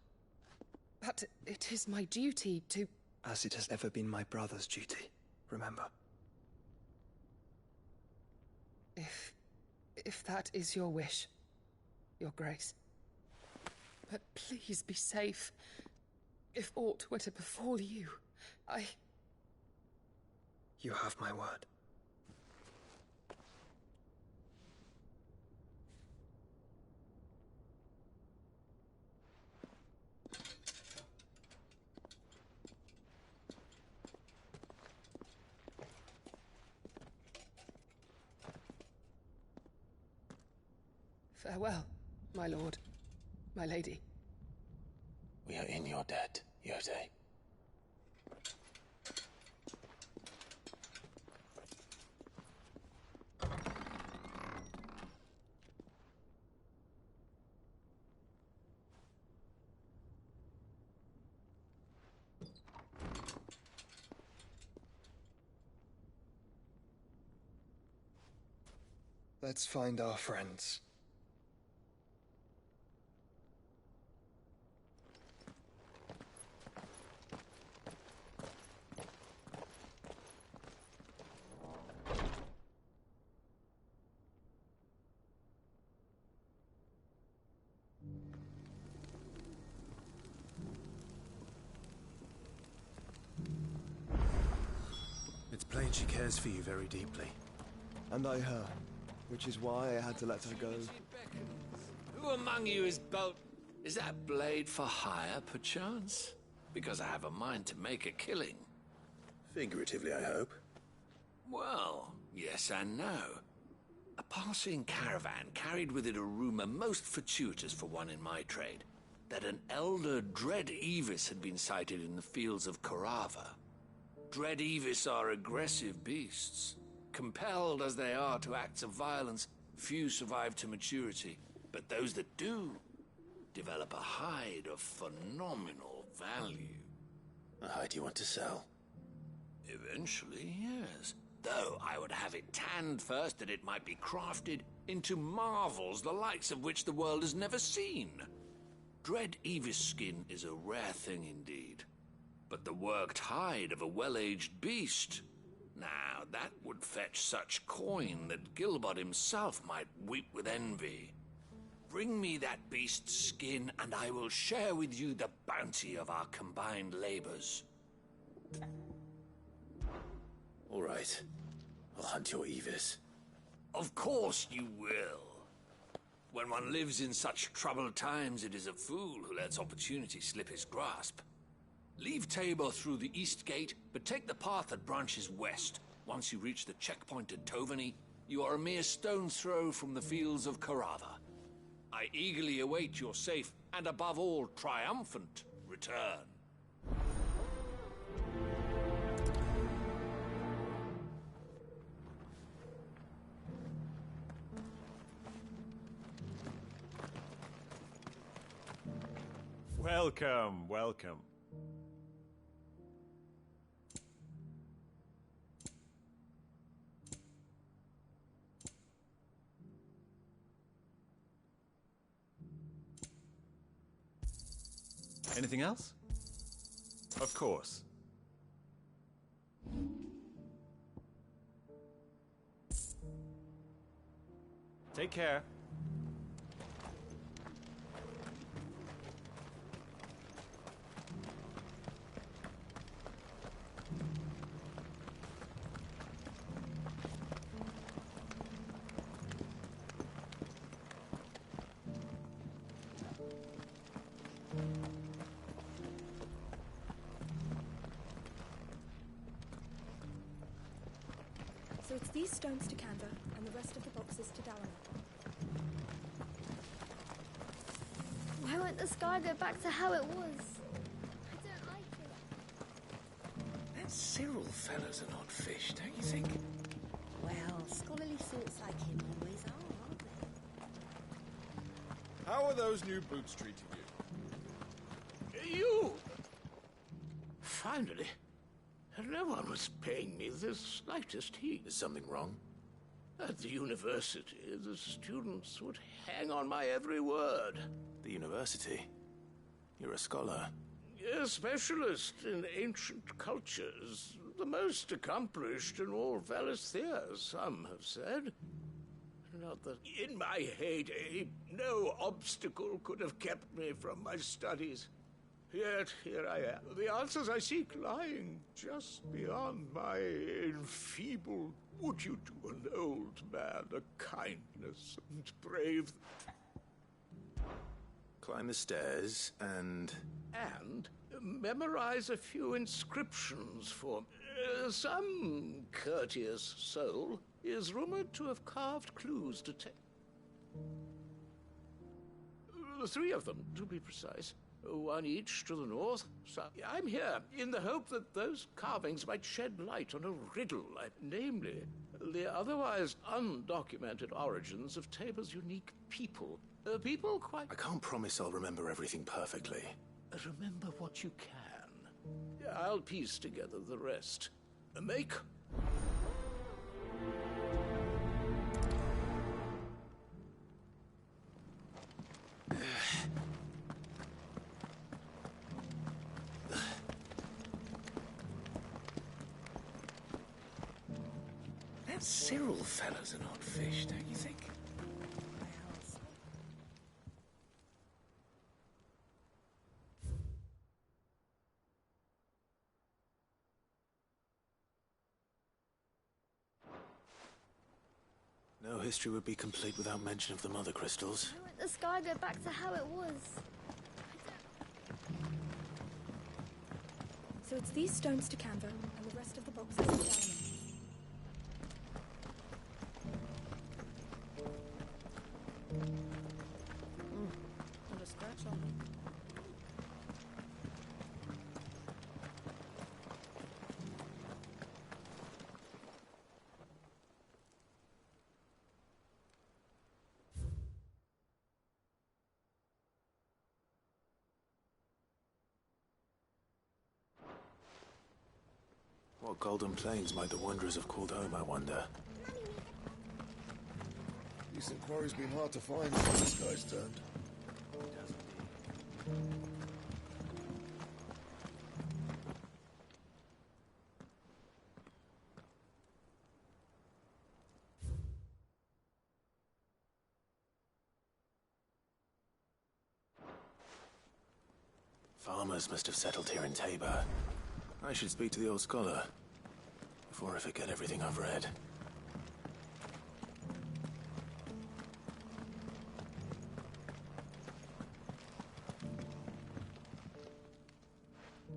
But it is my duty to... As it has ever been my brother's duty, remember. If that is your wish, Your Grace. But please be safe. If aught were to befall you, You have my word. Farewell, my lord, my lady. We are in your debt, Yote. Let's find our friends. It's plain she cares for you very deeply. And I her, which is why I had to let her go. Who among you is both... Is that blade for hire, perchance? Because I have a mind to make a killing. Figuratively, I hope. Well, yes and no. A passing caravan carried with it a rumor most fortuitous for one in my trade, that an elder Dread Evis had been sighted in the fields of Korava. Dread Evis are aggressive beasts. Compelled as they are to acts of violence, few survive to maturity, but those that do develop a hide of phenomenal value. A hide you want to sell? Eventually, yes. Though I would have it tanned first that it might be crafted into marvels the likes of which the world has never seen. Dread Evis skin is a rare thing indeed. But the worked hide of a well-aged beast... Now, that would fetch such coin that Gilbert himself might weep with envy. Bring me that beast's skin, and I will share with you the bounty of our combined labors. All right. I'll hunt your Evis. Of course you will. When one lives in such troubled times, it is a fool who lets opportunity slip his grasp. Leave Tabor through the east gate, but take the path that branches west. Once you reach the checkpoint at Tovany, you are a mere stone's throw from the fields of Korava. I eagerly await your safe, and above all, triumphant return. Welcome, welcome. Anything else? Of course. Take care. So it's these stones to Canva, and the rest of the boxes to Dallin. Why won't the sky go back to how it was? I don't like it. That Cyril fella's an odd fish, don't you think? Well, scholarly thoughts like him always are, aren't they? How are those new boots treating you? You! Finally. No one was paying me the slightest heed. Is something wrong? At the university, the students would hang on my every word. The university? You're a scholar. A specialist in ancient cultures. The most accomplished in all Valisthea, some have said. Not that in my heyday, no obstacle could have kept me from my studies. Yet here I am, the answers I seek lying just beyond my enfeebled. Would you do an old man a kindness and brave? Climb the stairs and memorize a few inscriptions for me. Some courteous soul is rumored to have carved clues to three of them, to be precise. One each to the north. So I'm here in the hope that those carvings might shed light on a riddle, namely, the otherwise undocumented origins of Tabor's unique people. People quite... I can't promise I'll remember everything perfectly. Remember what you can. I'll piece together the rest. Make... That Cyril fella's an odd fish, don't you think? No history would be complete without mention of the mother crystals. Why won't the sky go back to how it was? So it's these stones to Canva, and the rest of the boxes to Dallin. Not a scratch on them. What golden plains might the wanderers have called home, I wonder? Decent quarry's been hard to find since this guy's turned. Farmers must have settled here in Tabor. I should speak to the old scholar before I forget everything I've read.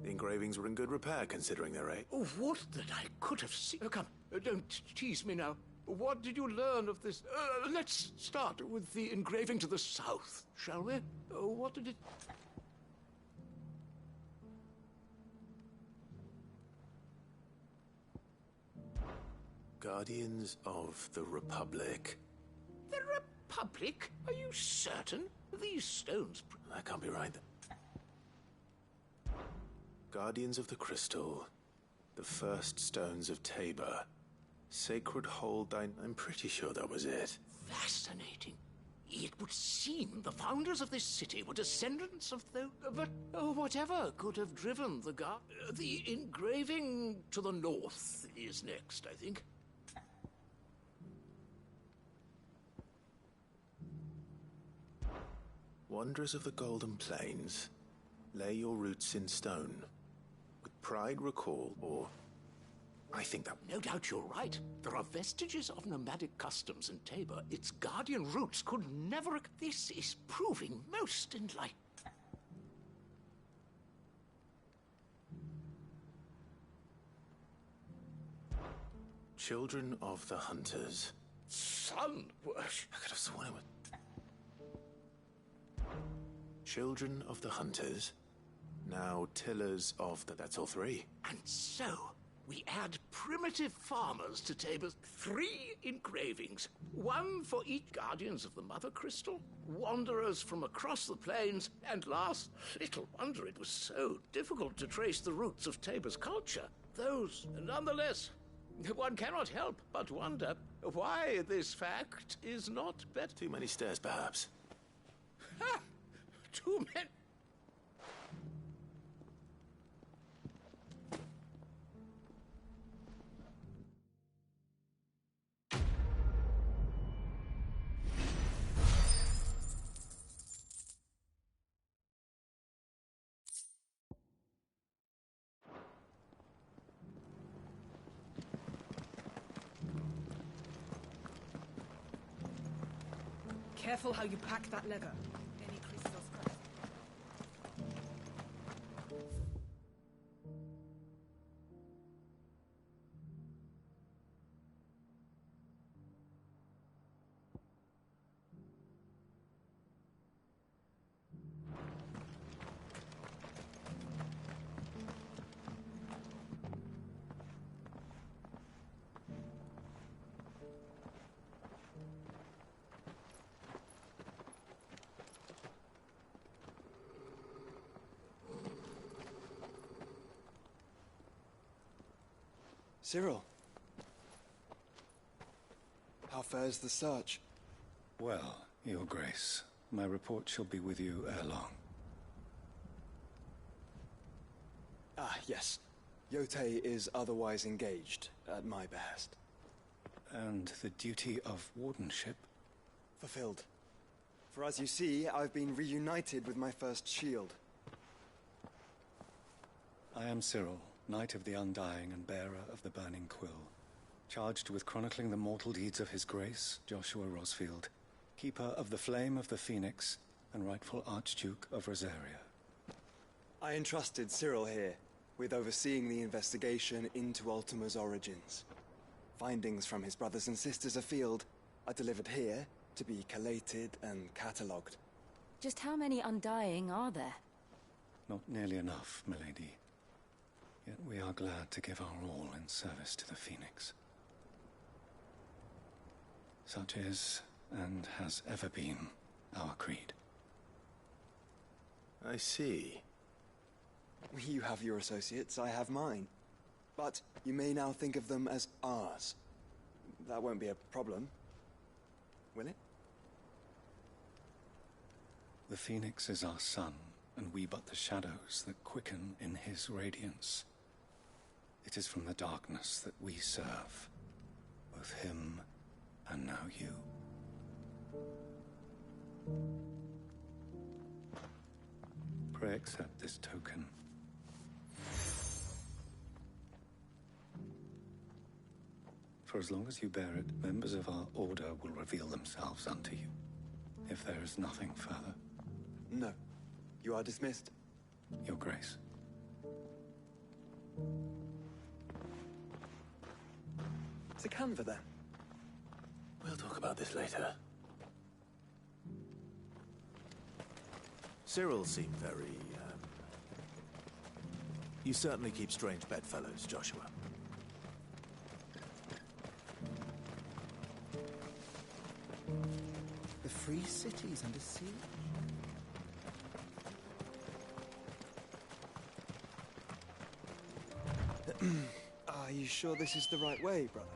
The engravings were in good repair, considering their age. Oh, what that I could have seen. Oh, come, don't tease me now. What did you learn of this? Let's start with the engraving to the south, shall we? What did it... Guardians of the Republic. The Republic? Are you certain? These stones... That can't be right. Guardians of the Crystal, the first stones of Tabor, sacred hold I'm pretty sure that was it. Fascinating. It would seem the founders of this city were descendants of the... But whatever could have driven the guard... The engraving to the north is next, I think. Wanderers of the Golden Plains, lay your roots in stone. With pride recall, or... I think that... No doubt you're right. There are vestiges of nomadic customs in Tabor. Its guardian roots could never... This is proving most enlightening. Children of the Hunters. Sun worship. I could have sworn it was... Children of the Hunters, now tillers of the... That's all three. And so, we add primitive farmers to Tabor's 3 engravings. 1 for each Guardians of the Mother Crystal, wanderers from across the plains, and last, little wonder it was so difficult to trace the roots of Tabor's culture. Those, nonetheless, one cannot help but wonder why this fact is not better. Too many stairs, perhaps. Ha! Too many. Careful how you pack that leather. Any crystals crack. Cyril. How fares the search? Well, Your Grace, my report shall be with you ere long. Ah, yes. Yotei is otherwise engaged, at my behest. And the duty of wardenship? Fulfilled. For as you see, I've been reunited with my first shield. I am Cyril, Knight of the Undying and bearer of the Burning Quill, charged with chronicling the mortal deeds of His Grace, Joshua Rosfield, Keeper of the Flame of the Phoenix and rightful Archduke of Rosaria. I entrusted Cyril here with overseeing the investigation into Ultima's origins. Findings from his brothers and sisters afield are delivered here to be collated and catalogued. Just how many Undying are there? Not nearly enough, milady. Yet we are glad to give our all in service to the Phoenix. Such is, and has ever been, our creed. I see. You have your associates, I have mine. But you may now think of them as ours. That won't be a problem, will it? The Phoenix is our sun, and we but the shadows that quicken in his radiance. It is from the darkness that we serve, both him and now you. Pray accept this token. For as long as you bear it, members of our order will reveal themselves unto you. If there is nothing further. No. You are dismissed. Your Grace. To Canva, then. We'll talk about this later. Cyril seemed very, You certainly keep strange bedfellows, Joshua. The free city's under siege. Are you sure this is the right way, brother?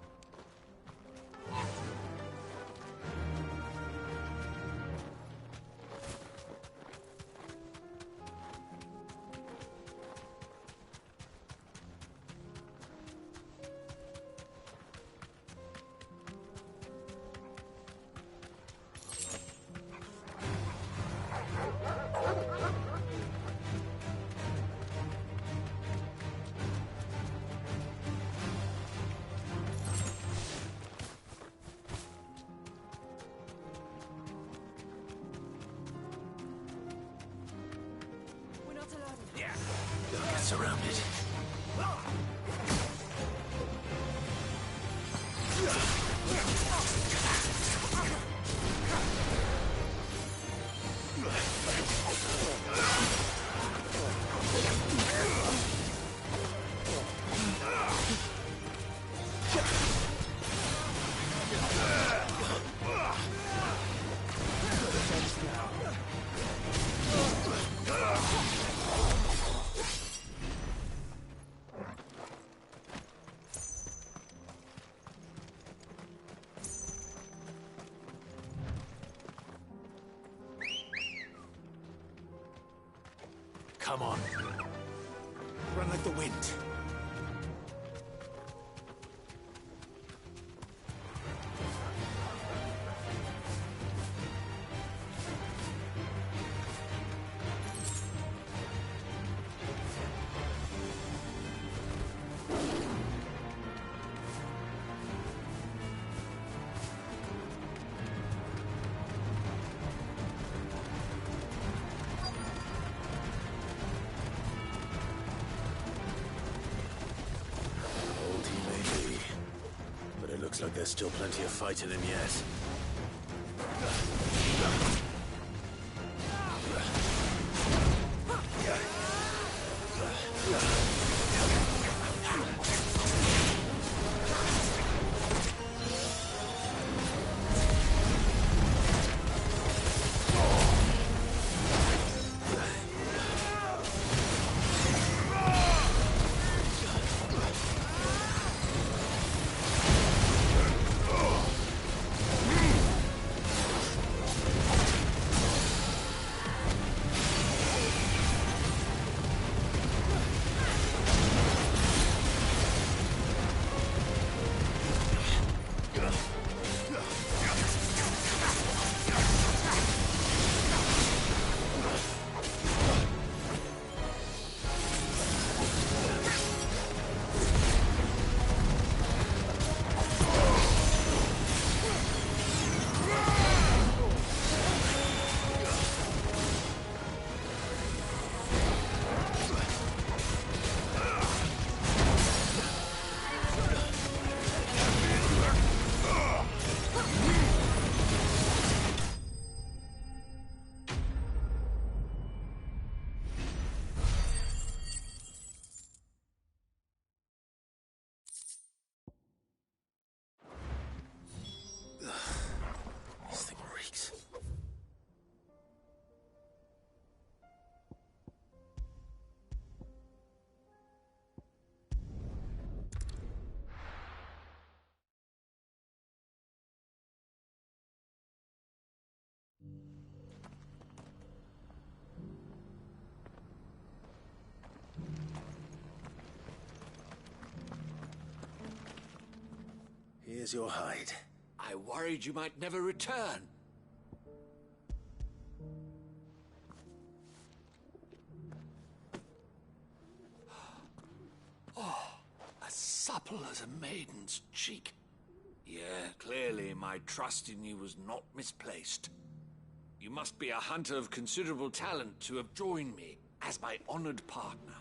Surrounded. Come on. Run like the wind. Looks like there's still plenty of fight in him yet. Here's your hide. I worried you might never return. Oh, as supple as a maiden's cheek. Yeah, clearly my trust in you was not misplaced. You must be a hunter of considerable talent to have joined me as my honored partner.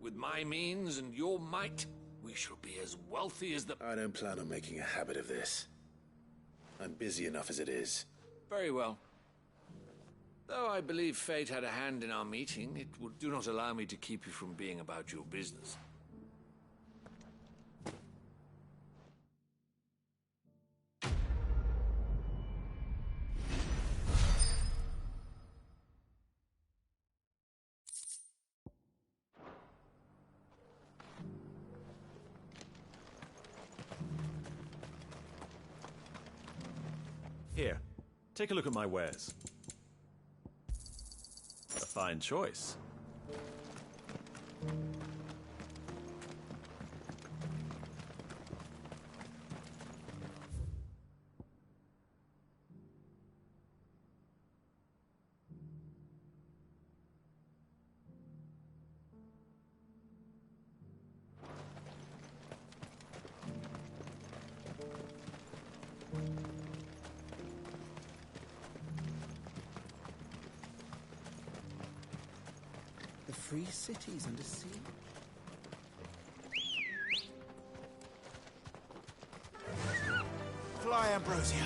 With my means and your might, we shall be as wealthy as the... I don't plan on making a habit of this. I'm busy enough as it is. Very well. Though I believe fate had a hand in our meeting, it do not allow me to keep you from being about your business. Here, take a look at my wares. A fine choice. The free cities under sea. Fly, Ambrosia.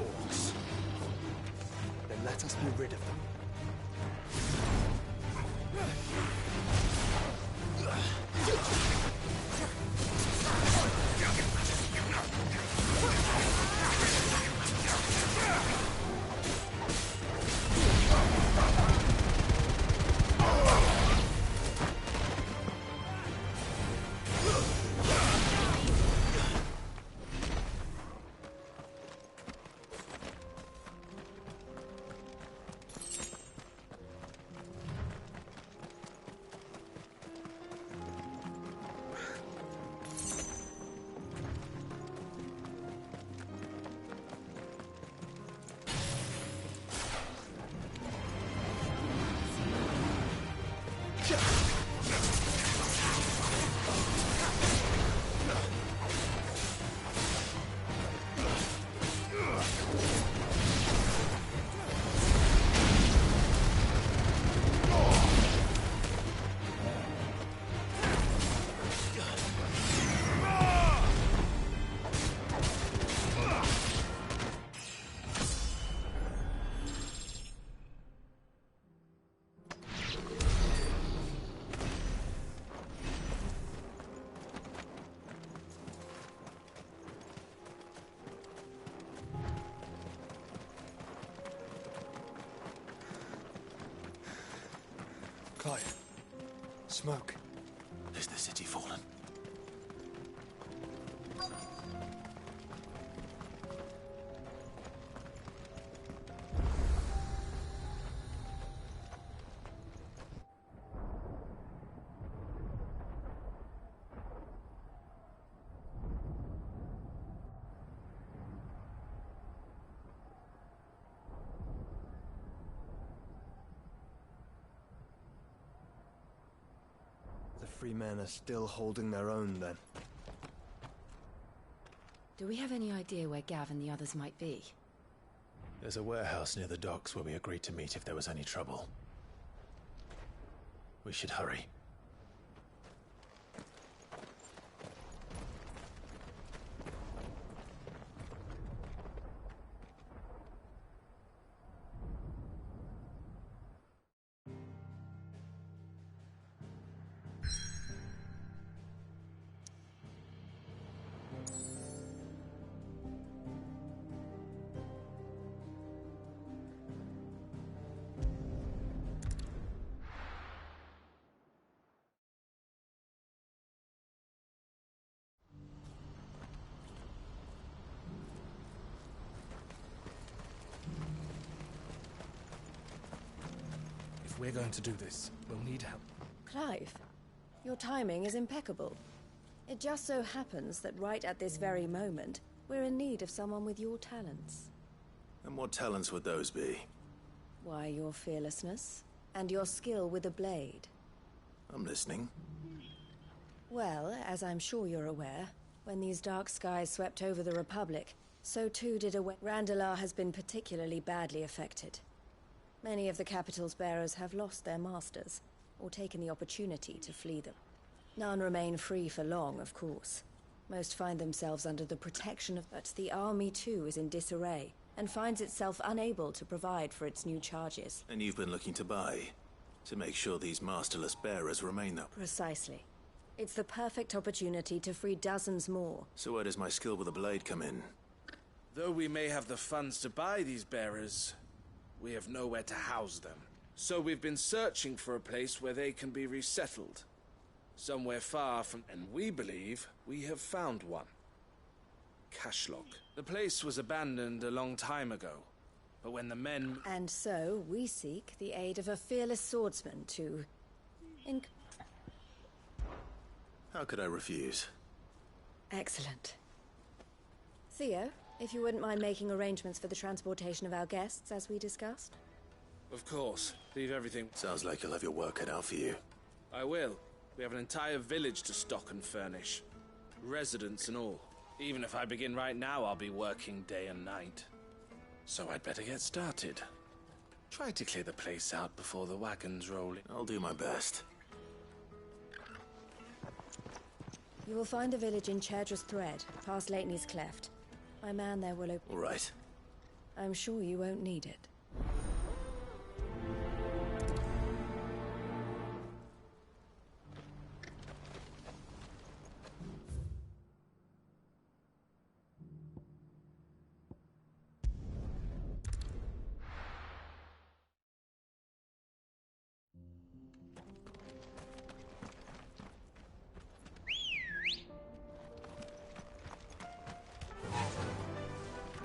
Orcs. Then let us be rid of them. Clive. Smoke. Is the city fallen? The free men are still holding their own, then. Do we have any idea where Gav and the others might be? There's a warehouse near the docks where we agreed to meet if there was any trouble. We should hurry. If we're going to do this, we'll need help. Clive, your timing is impeccable. It just so happens that right at this very moment, we're in need of someone with your talents. And what talents would those be? Why, your fearlessness, and your skill with a blade. I'm listening. Well, as I'm sure you're aware, when these dark skies swept over the Republic, so too did Randalar has been particularly badly affected. Many of the capital's bearers have lost their masters, or taken the opportunity to flee them. None remain free for long, of course. Most find themselves under the protection of... But the army too is in disarray, and finds itself unable to provide for its new charges. And you've been looking to buy, to make sure these masterless bearers remain there. Precisely. It's the perfect opportunity to free dozens more. So where does my skill with a blade come in? Though we may have the funds to buy these bearers, we have nowhere to house them. So we've been searching for a place where they can be resettled. Somewhere far from... And we believe we have found one. Cashlock. The place was abandoned a long time ago. But when the men... And so we seek the aid of a fearless swordsman to... How could I refuse? Excellent. Theo, if you wouldn't mind making arrangements for the transportation of our guests, as we discussed. Of course. Leave everything... Sounds like you'll have your work cut out for you. I will. We have an entire village to stock and furnish. Residents and all. Even if I begin right now, I'll be working day and night. So I'd better get started. Try to clear the place out before the wagons roll in. I'll do my best. You will find a village in Chaidra's Thread, past Lateney's Cleft. My man there will open... All right. I'm sure you won't need it.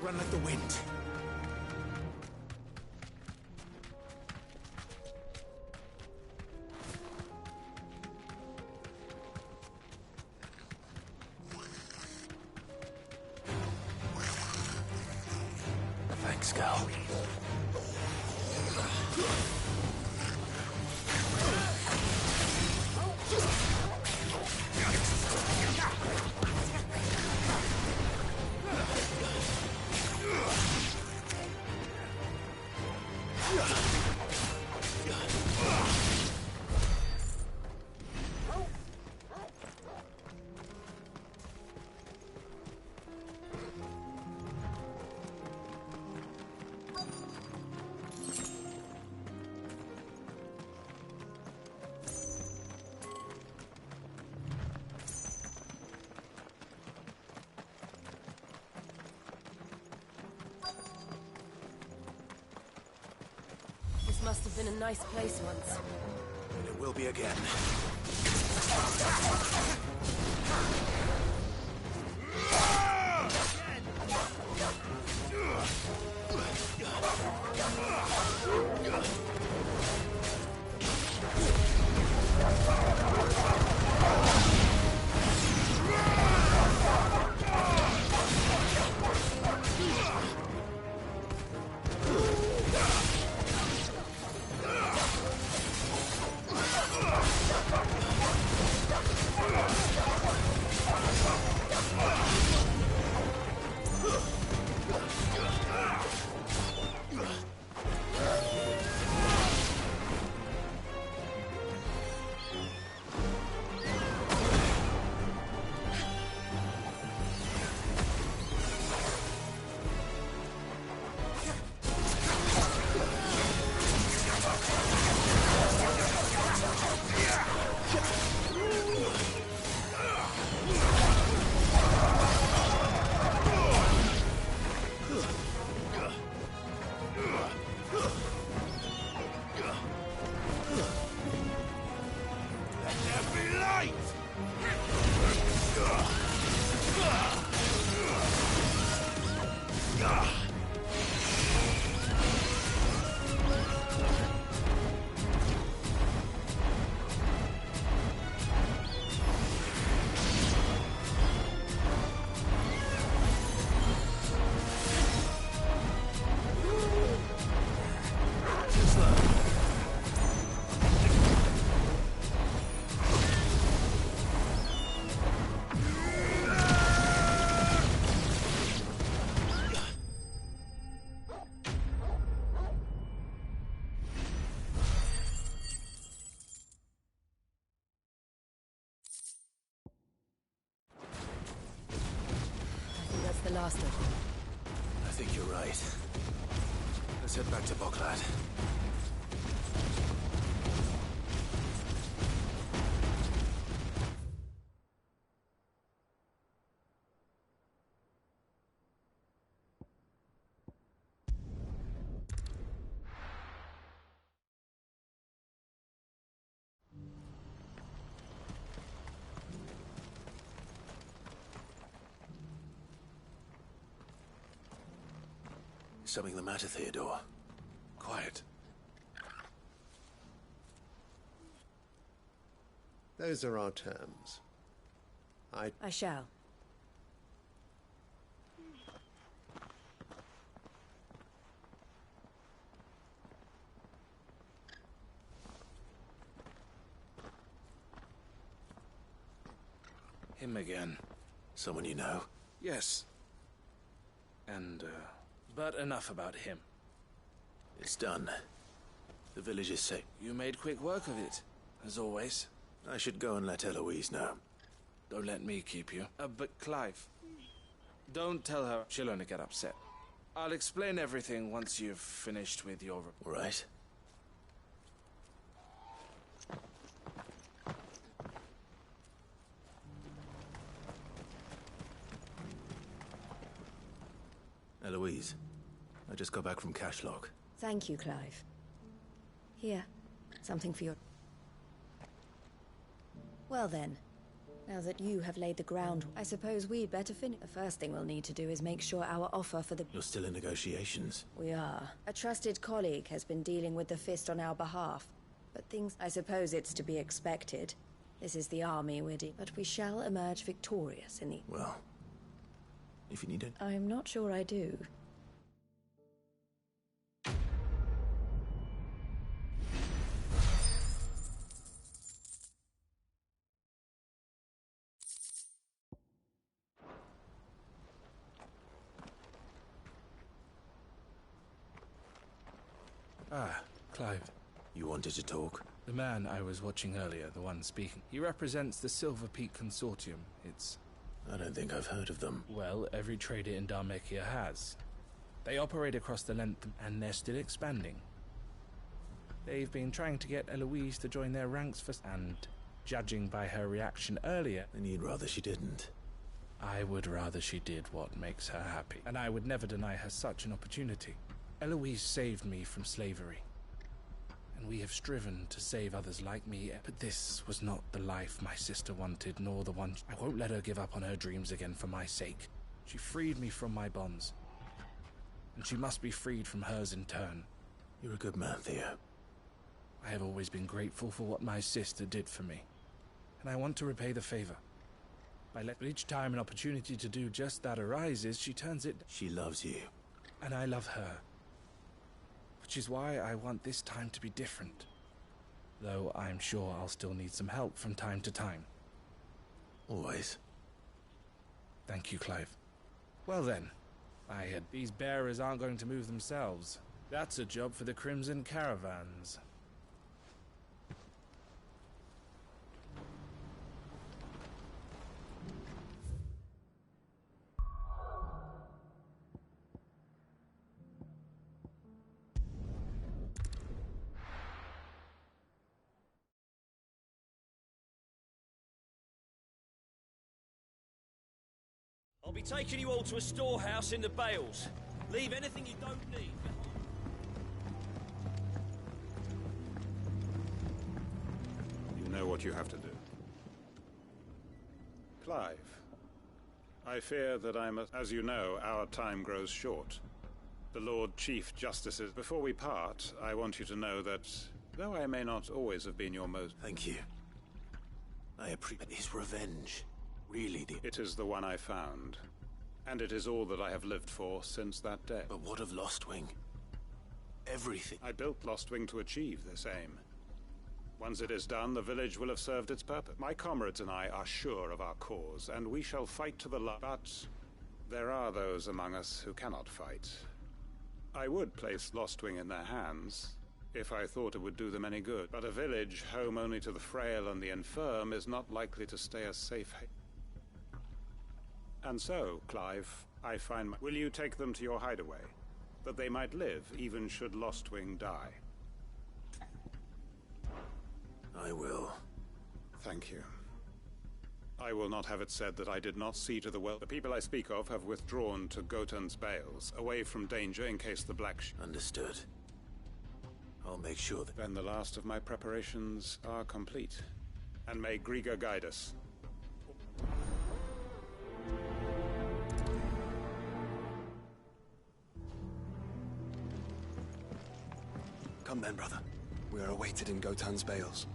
Run like the wind. Thanks, Gal. This must have been a nice place once. And it will be again. The last of them. I think you're right. Let's head back to Boklad. Something the matter, Theodore? Quiet. Those are our terms. I shall. Him again. Someone you know? Yes. And, but enough about him. It's done. The village is safe. You made quick work of it, as always. I should go and let Eloise know. Don't let me keep you. But Clive, don't tell her. She'll only get upset. I'll explain everything once you've finished with your... All right. Eloise, I just got back from Cashlock. Thank you, Clive. Here, something for your... Well then, now that you have laid the ground, I suppose we'd better finish. The first thing we'll need to do is make sure our offer for the... You're still in negotiations? We are. A trusted colleague has been dealing with the Fist on our behalf. But things... I suppose it's to be expected. This is the army we're but we shall emerge victorious in the... Well, if you need it. I'm not sure I do. Ah, Clive. You wanted to talk? The man I was watching earlier, the one speaking, he represents the Silver Peak Consortium. It's... I don't think I've heard of them. Well, every trader in Dhalmekia has. They operate across the length, and they're still expanding. They've been trying to get Eloise to join their ranks for... And, judging by her reaction earlier... Then you'd rather she didn't. I would rather she did what makes her happy. And I would never deny her such an opportunity. Eloise saved me from slavery. And we have striven to save others like me, but this was not the life my sister wanted, nor the one... I won't let her give up on her dreams again for my sake. She freed me from my bonds. And she must be freed from hers in turn. You're a good man, Theo. I have always been grateful for what my sister did for me. And I want to repay the favor. But each time an opportunity to do just that arises, she turns it... She loves you. And I love her. Which is why I want this time to be different. Though I'm sure I'll still need some help from time to time. Always. Thank you, Clive. Well then, these bearers aren't going to move themselves. That's a job for the Crimson Caravans. I'll be taking you all to a storehouse in the Bales. Leave anything you don't need behind. You know what you have to do. Clive, I fear that I must... As you know, our time grows short. The Lord Chief Justices... Before we part, I want you to know that, though I may not always have been your most... Thank you. I appreciate his revenge. Really, It is the one I found. And it is all that I have lived for since that day. But what of Lostwing? Everything. I built Lostwing to achieve this aim. Once it is done, the village will have served its purpose. My comrades and I are sure of our cause, and we shall fight to the last. But there are those among us who cannot fight. I would place Lostwing in their hands, if I thought it would do them any good. But a village home only to the frail and the infirm is not likely to stay a safe haven. And so, Clive, I find... Will you take them to your hideaway? That they might live, even should Lostwing die. I will. Thank you. I will not have it said that I did not see to the well. The people I speak of have withdrawn to Gotan's Bales, away from danger in case the Black... Understood. I'll make sure that... Then the last of my preparations are complete. And may Griga guide us. Come then, brother. We are awaited in Gotan's bales.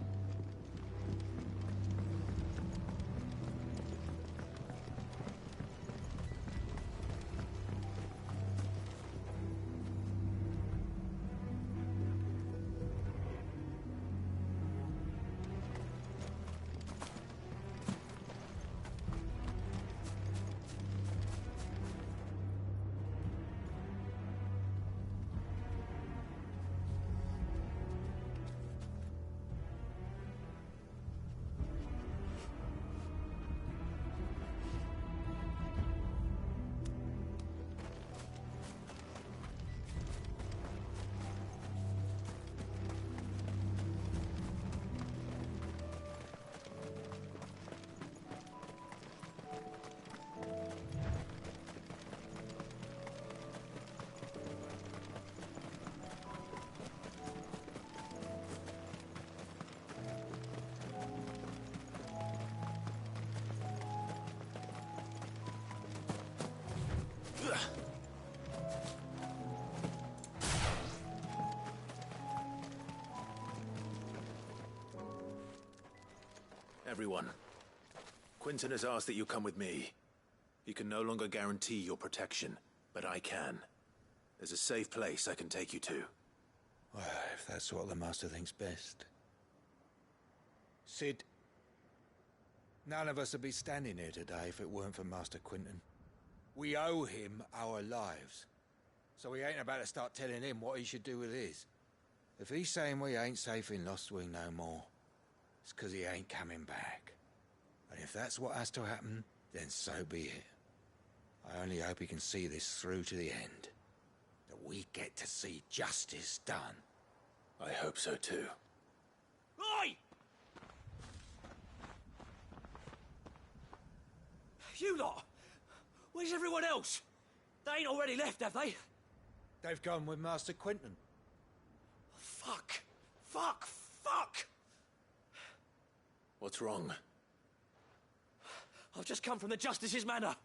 Everyone, Quinton has asked that you come with me. He can no longer guarantee your protection, but I can. There's a safe place I can take you to. Well, if that's what the Master thinks best. Sid, none of us would be standing here today if it weren't for Master Quinton. We owe him our lives. So we ain't about to start telling him what he should do with his. If he's saying we ain't safe in Lostwing no more, it's 'cause he ain't coming back. And if that's what has to happen, then so be it. I only hope he can see this through to the end. That we get to see justice done. I hope so too. Oi! You lot! Where's everyone else? They ain't already left, have they? They've gone with Master Quinton. Fuck! Fuck! Fuck! What's wrong? I've just come from the Justice's manor.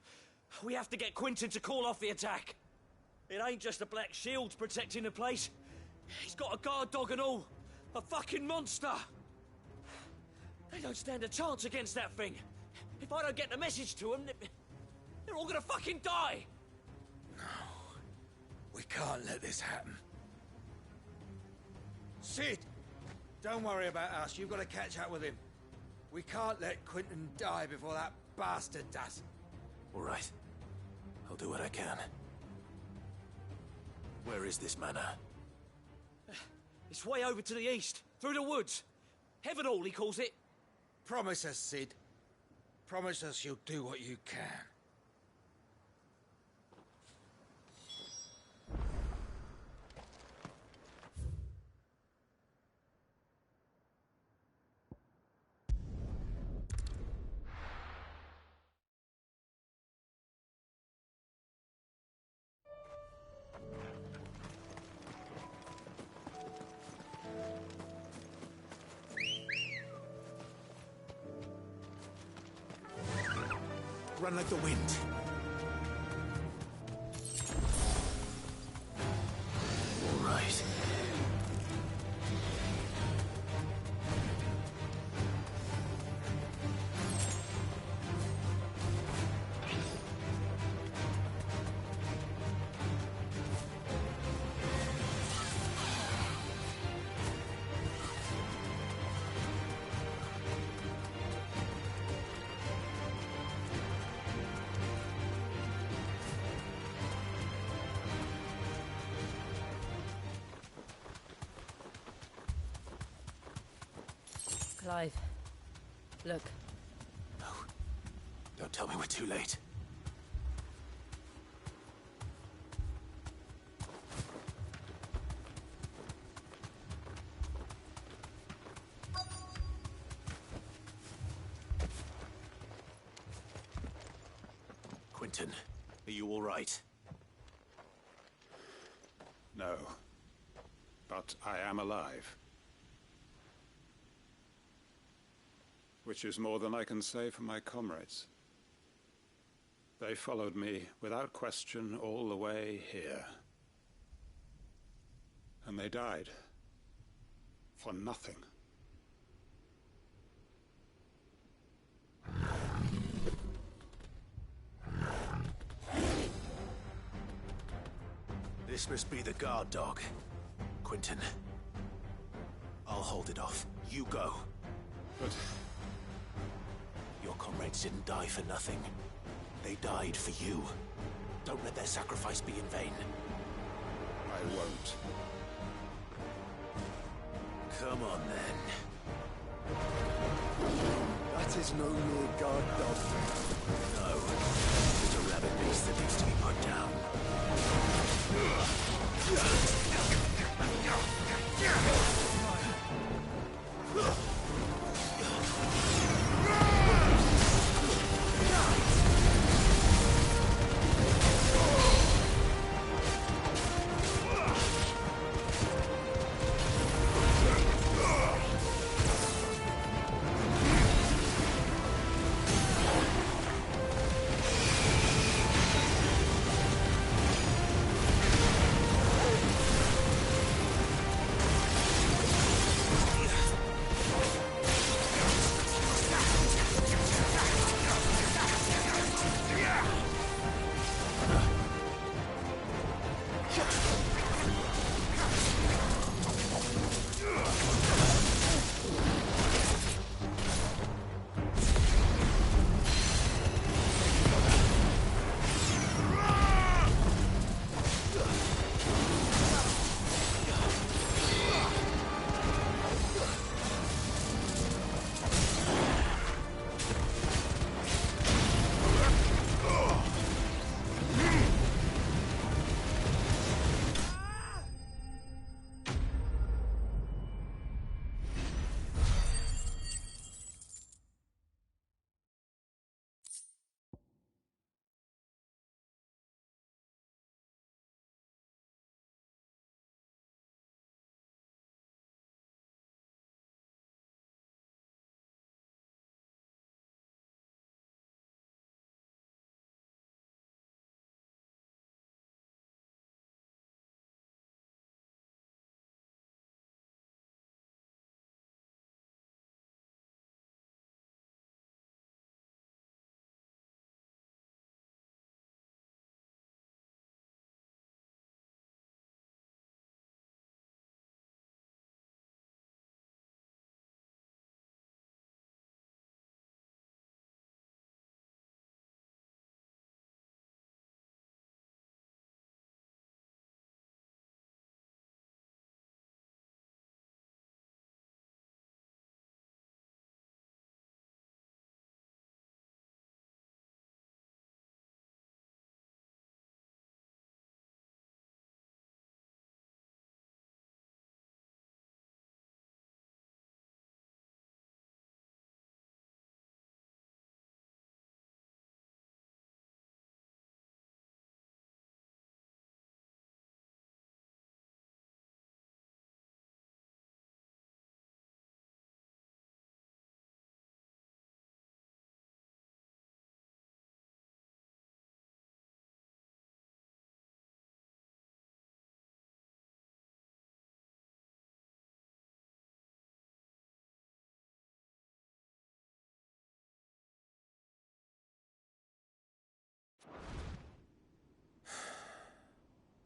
We have to get Quinton to call off the attack. It ain't just the Black Shields protecting the place. He's got a guard dog and all. A fucking monster. They don't stand a chance against that thing. If I don't get the message to them, they're all gonna fucking die. No. We can't let this happen. Sid! Don't worry about us. You've got to catch up with him. We can't let Quinton die before that bastard does. All right. I'll do what I can. Where is this manor? It's way over to the east, through the woods. Heavenhall, he calls it. Promise us, Sid. Promise us you'll do what you can. Run like the wind. All right. Clive, look. No. Don't tell me we're too late. Quinton, are you all right? No. But I am alive. Which is more than I can say for my comrades. They followed me without question all the way here. And they died For nothing. This must be the guard dog. Quentin. I'll hold it off. You go. But... Your comrades didn't die for nothing. They died for you. Don't let their sacrifice be in vain. I won't. Come on, then. That is no mere guard dog. No. It's a rabid beast that needs to be put down.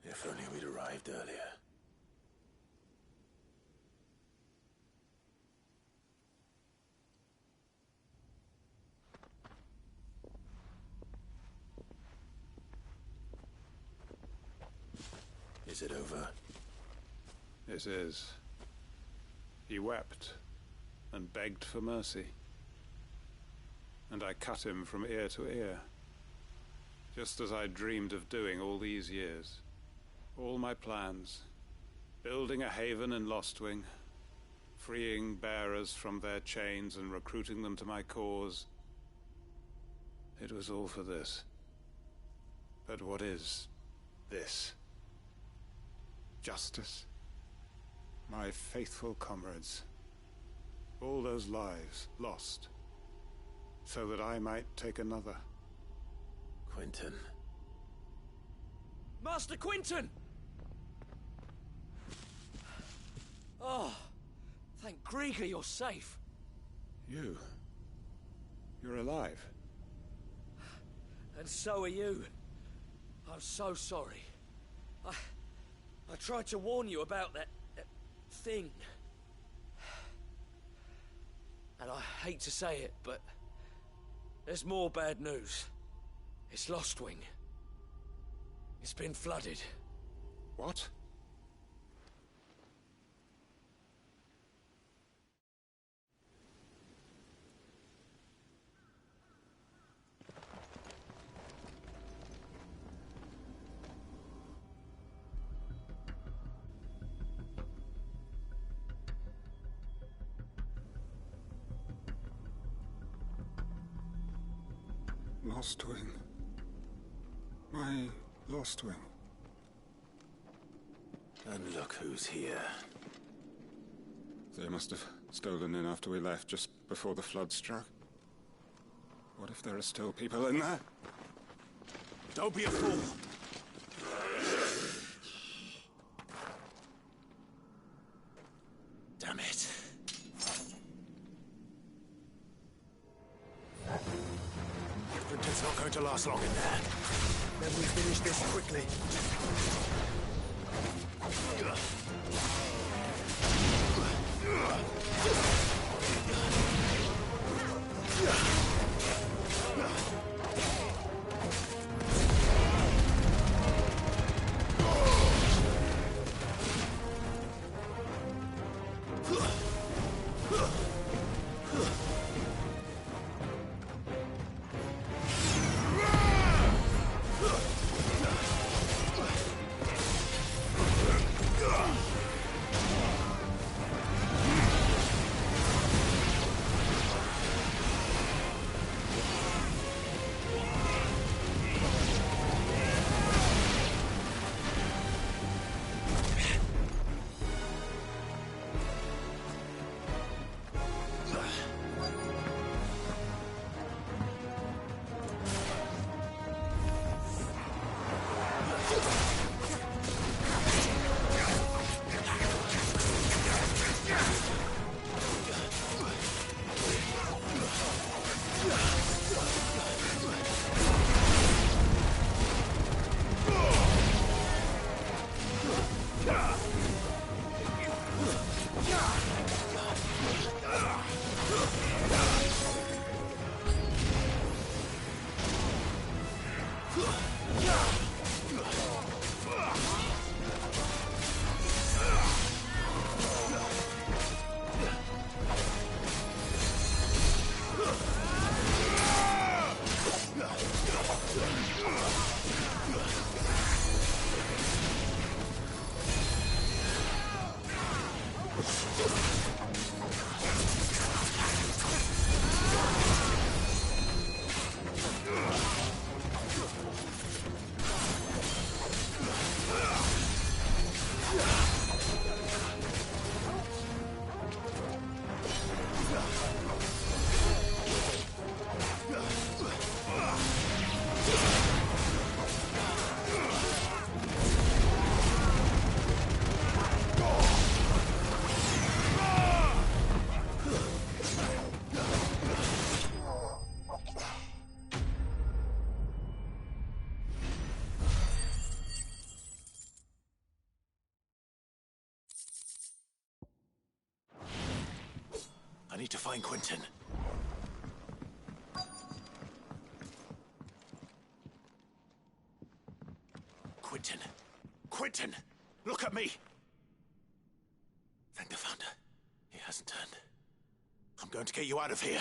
If only we'd arrived earlier. Is it over? It is. He wept and begged for mercy. And I cut him from ear to ear. Just as I dreamed of doing all these years. All my plans. Building a haven in Lostwing. Freeing bearers from their chains and recruiting them to my cause. It was all for this. But what is this? Justice. My faithful comrades. All those lives lost. So that I might take another. Quentin. Master Quentin! Oh, Thank Grieger you're safe. You? You're alive? And so are you. I'm so sorry. I tried to warn you about that thing. And I hate to say it, but there's more bad news. It's Lostwing. It's been flooded. What? Lostwing. My Lostwing. And look who's here. They must have stolen in after we left, just before the flood struck. What if there are still people in there? Don't be a fool. Damn it. Quinton's not going to last long in there. Then we finish this quickly. I need to find Quentin. Quentin! Quentin! Look at me! Thank the Founder. He hasn't turned. I'm going to get you out of here.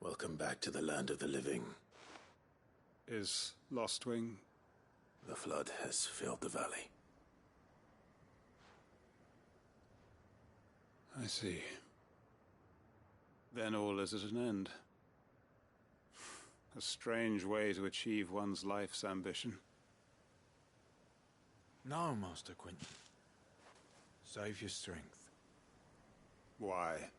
Welcome back to the land of the living. Is Lostwing? The flood has filled the valley. I see. Then all is at an end. A strange way to achieve one's life's ambition. No, Master Quinton. Save your strength. Why?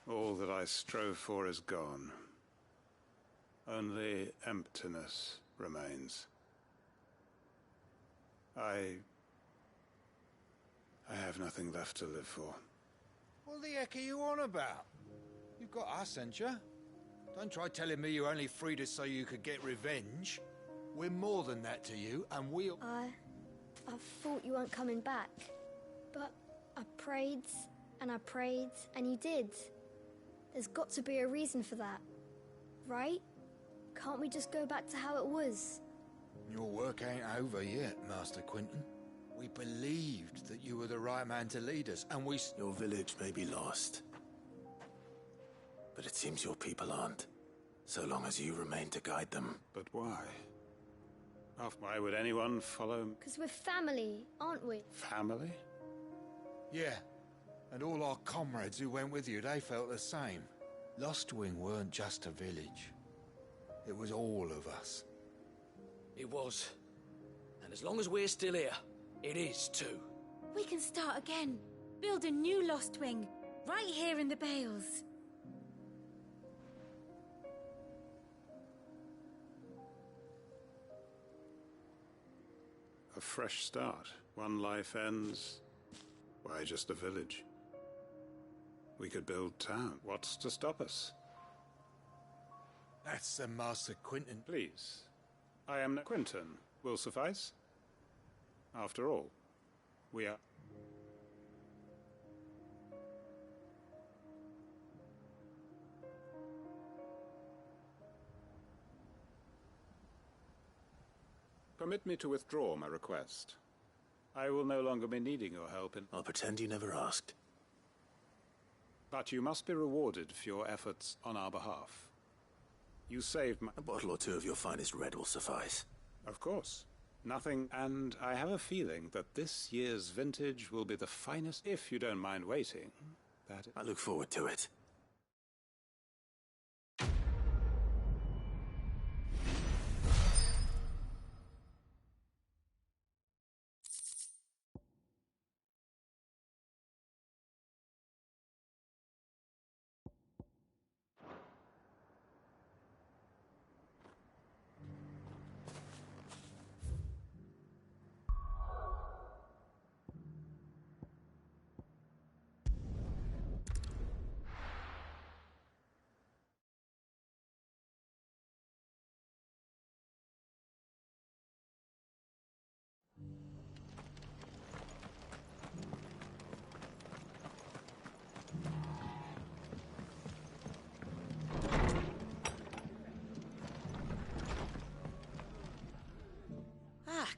All that I strove for is gone. Only emptiness remains. I have nothing left to live for. What the heck are you on about? You've got us, ain't you? Don't try telling me you only freed us so you could get revenge. We're more than that to you, and we'll... I thought you weren't coming back. But I prayed, and you did. There's got to be a reason for that, right? Can't we just go back to how it was? Your work ain't over yet, Master Quinton. We believed that you were the right man to lead us, and we... Your village may be lost, but it seems your people aren't, so long as you remain to guide them. But why? Why would anyone follow... Because we're family, aren't we? Family? Yeah, and all our comrades who went with you, they felt the same. Lostwing weren't just a village. It was all of us. It was. And as long as we're still here, it is too. We can start again. Build a new Lost Wing, right here in the Bales. A fresh start. One life ends. Why, just a village. We could build town. What's to stop us? That's the Master Quinton. Please. I am Quinton. Will suffice? After all, we are... Permit me to withdraw my request. I will no longer be needing your help in... I'll pretend you never asked. But you must be rewarded for your efforts on our behalf. You saved my... A bottle or two of your finest red will suffice. Of course. Nothing, and I have a feeling that this year's vintage will be the finest, if you don't mind waiting. I look forward to it.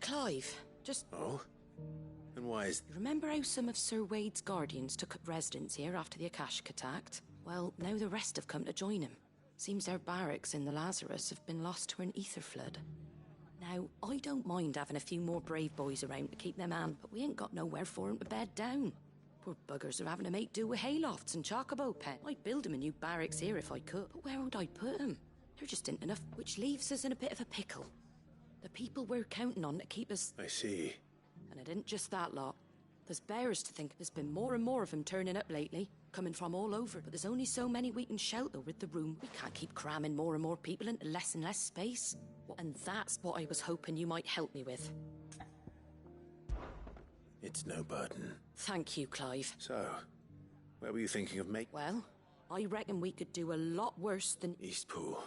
Clive, just... Oh? And why is... You remember how some of Sir Wade's guardians took up residence here after the Akashic attacked? Well, now the rest have come to join him. Seems their barracks in the Lazarus have been lost to an ether flood. Now, I don't mind having a few more brave boys around to keep them on, but we ain't got nowhere for 'em to bed down. Poor buggers are having to make do with haylofts and chocobo pen. I'd build 'em a new barracks here if I could, but where would I put 'em? There just ain't enough, which leaves us in a bit of a pickle. The people we're counting on to keep us... I see. And it ain't just that lot. There's bearers to think. There's been more and more of them turning up lately, coming from all over. But there's only so many we can shelter with the room. We can't keep cramming more and more people into less and less space. And that's what I was hoping you might help me with. It's no burden. Thank you, Clive. So, where were you thinking of making... Well, I reckon we could do a lot worse than... Eastpool.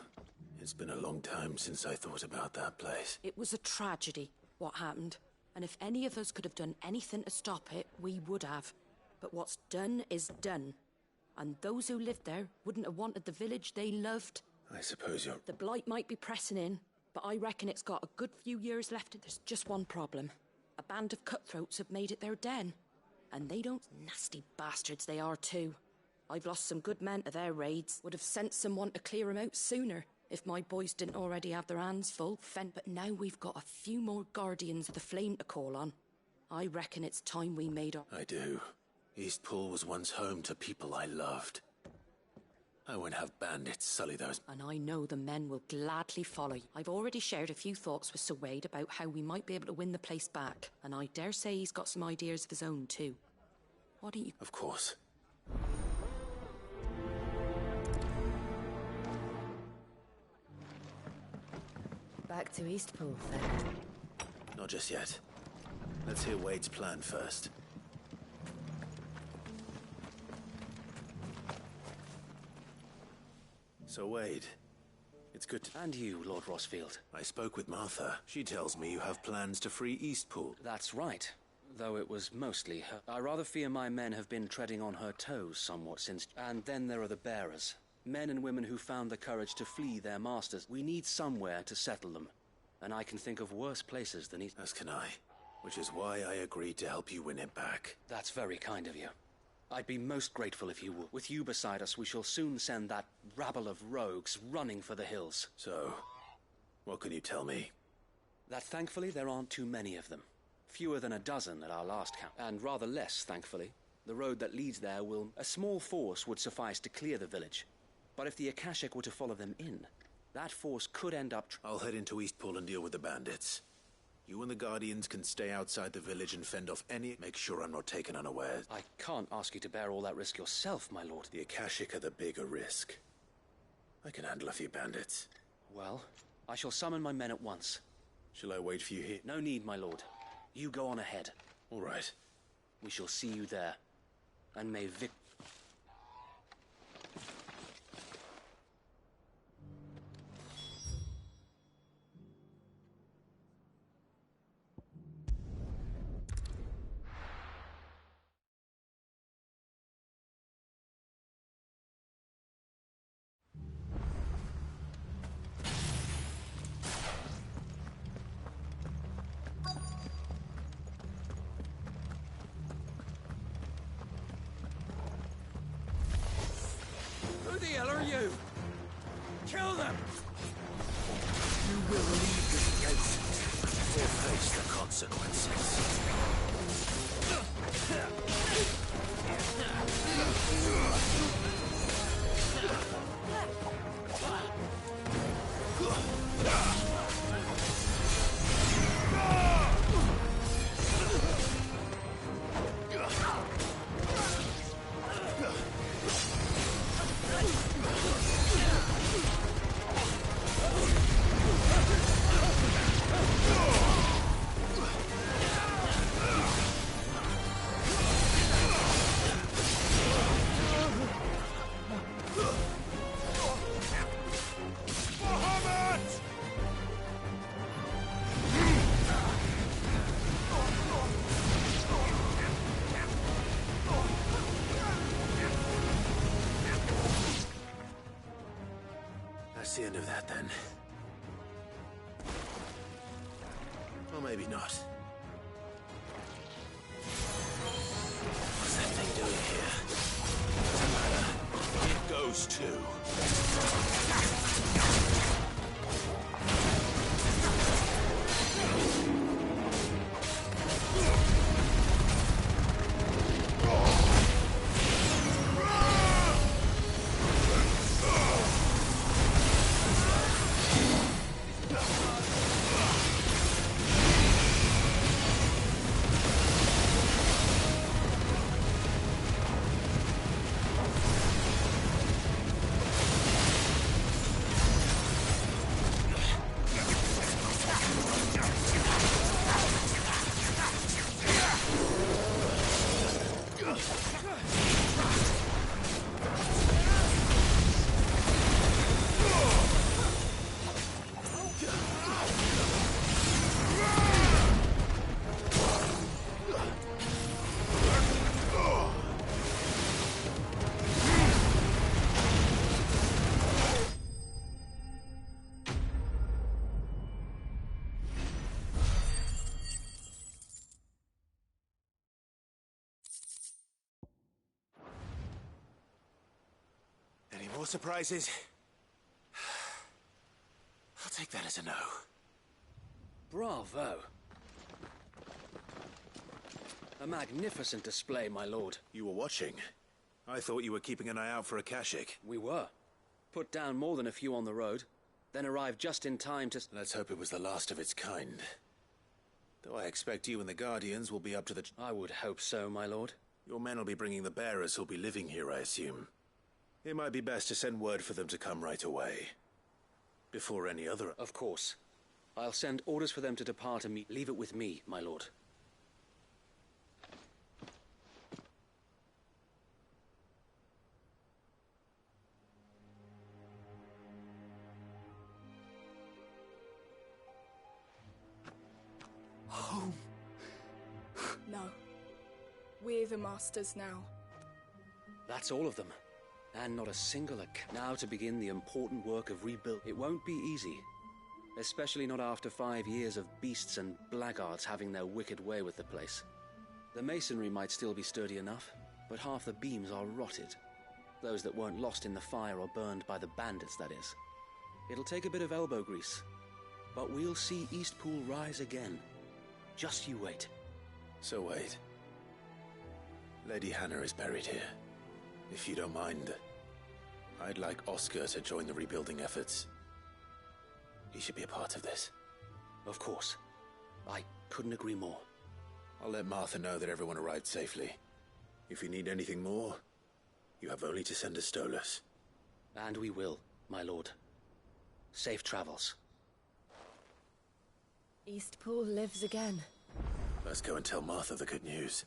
It's been a long time since I thought about that place. It was a tragedy, what happened. And if any of us could have done anything to stop it, we would have. But what's done is done. And those who lived there wouldn't have wanted the village they loved. I suppose you're... The blight might be pressing in, but I reckon it's got a good few years left. There's just one problem. A band of cutthroats have made it their den. And they don't... Nasty bastards they are too. I've lost some good men to their raids. Would have sent someone to clear them out sooner. If my boys didn't already have their hands full, but now we've got a few more guardians of the flame to call on. I reckon it's time we made our... I do. Eastpool was once home to people I loved. I won't have bandits sully those... And I know the men will gladly follow you. I've already shared a few thoughts with Sir Wade about how we might be able to win the place back. And I dare say he's got some ideas of his own, too. Why don't you... Of course. Back to Eastpool, then. Not just yet. Let's hear Wade's plan first. So, Wade, it's good to... And you, Lord Rosfield. I spoke with Martha. She tells me you have plans to free Eastpool. That's right. Though it was mostly her. I rather fear my men have been treading on her toes somewhat since... And then there are the bearers. Men and women who found the courage to flee their masters. We need somewhere to settle them. And I can think of worse places than East... As can I. Which is why I agreed to help you win it back. That's very kind of you. I'd be most grateful if you would. With you beside us, we shall soon send that rabble of rogues running for the hills. So, what can you tell me? That thankfully there aren't too many of them. Fewer than a dozen at our last count. And rather less, thankfully. The road that leads there will... A small force would suffice to clear the village. But if the Akashic were to follow them in, that force could end up... I'll head into Eastpool and deal with the bandits. You and the Guardians can stay outside the village and fend off any... Make sure I'm not taken unawares. I can't ask you to bear all that risk yourself, my lord. The Akashic are the bigger risk. I can handle a few bandits. Well, I shall summon my men at once. Shall I wait for you here? No need, my lord. You go on ahead. All right. We shall see you there. And may Vic... Who the hell are you? Kill them! You will leave this place or face the consequences. That's the end of that, then. Or maybe not. What's that thing doing here? Doesn't matter. It goes too. Any more surprises? I'll take that as a no. Bravo. A magnificent display, my lord. You were watching. I thought you were keeping an eye out for a Kashik. We were. Put down more than a few on the road, then arrived just in time to... Let's hope it was the last of its kind. Though I expect you and the Guardians will be up to the... I would hope so, my lord. Your men will be bringing the bearers who'll be living here, I assume. It might be best to send word for them to come right away. Before any other... Of course. I'll send orders for them to depart and leave it with me, my lord. Home. No. We're the masters now. That's all of them. And not a single now to begin the important work of rebuild. It won't be easy. Especially not after 5 years of beasts and blackguards having their wicked way with the place. The masonry might still be sturdy enough, but half the beams are rotted. Those that weren't lost in the fire or burned by the bandits, that is. It'll take a bit of elbow grease, but we'll see Eastpool rise again. Just you wait. So wait. Lady Hannah is buried here. If you don't mind, I'd like Oscar to join the rebuilding efforts. He should be a part of this. Of course. I couldn't agree more. I'll let Martha know that everyone arrived safely. If you need anything more, you have only to send a Stolas. And we will, my lord. Safe travels. Eastpool lives again. Let's go and tell Martha the good news.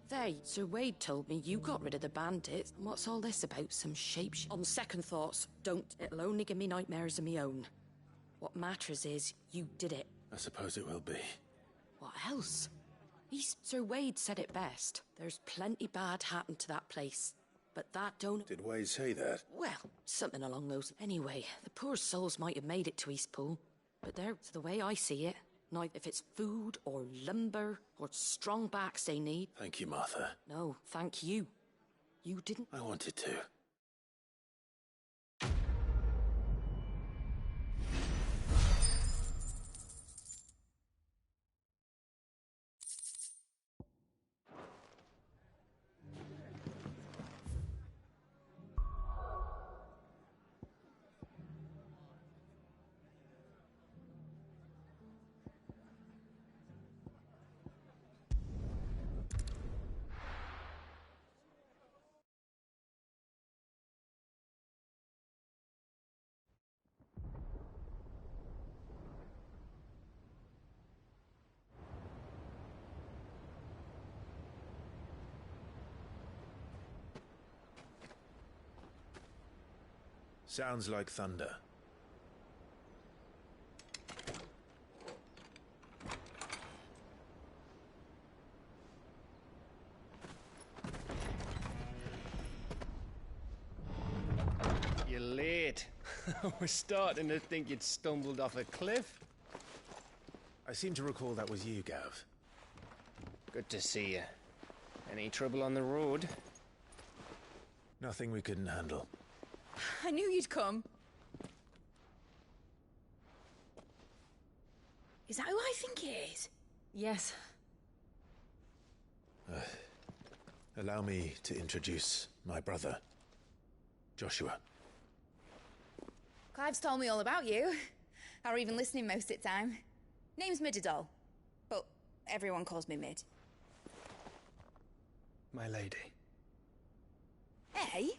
There, Sir Wade told me you got rid of the bandits. What's all this about? Some On second thoughts, don't. It'll only give me nightmares of me own. What matters is, you did it. I suppose it will be. What else? Sir Wade said it best. There's plenty bad happened to that place. But that don't... Did Wade say that? Well, something along those... Anyway, the poor souls might have made it to Eastpool. But they're, the way I see it, now, if it's food or lumber or strong backs they need... Thank you, Martha. No, thank you. You didn't... I wanted to. Sounds like thunder. You're late. We're starting to think you'd stumbled off a cliff. I seem to recall that was you, Gav. Good to see you. Any trouble on the road? Nothing we couldn't handle. I knew you'd come. Is that who I think it is? Yes. Allow me to introduce my brother, Joshua. Clive's told me all about you. Or even listening most of the time. Name's Midadol, but everyone calls me Mid. My lady. Hey?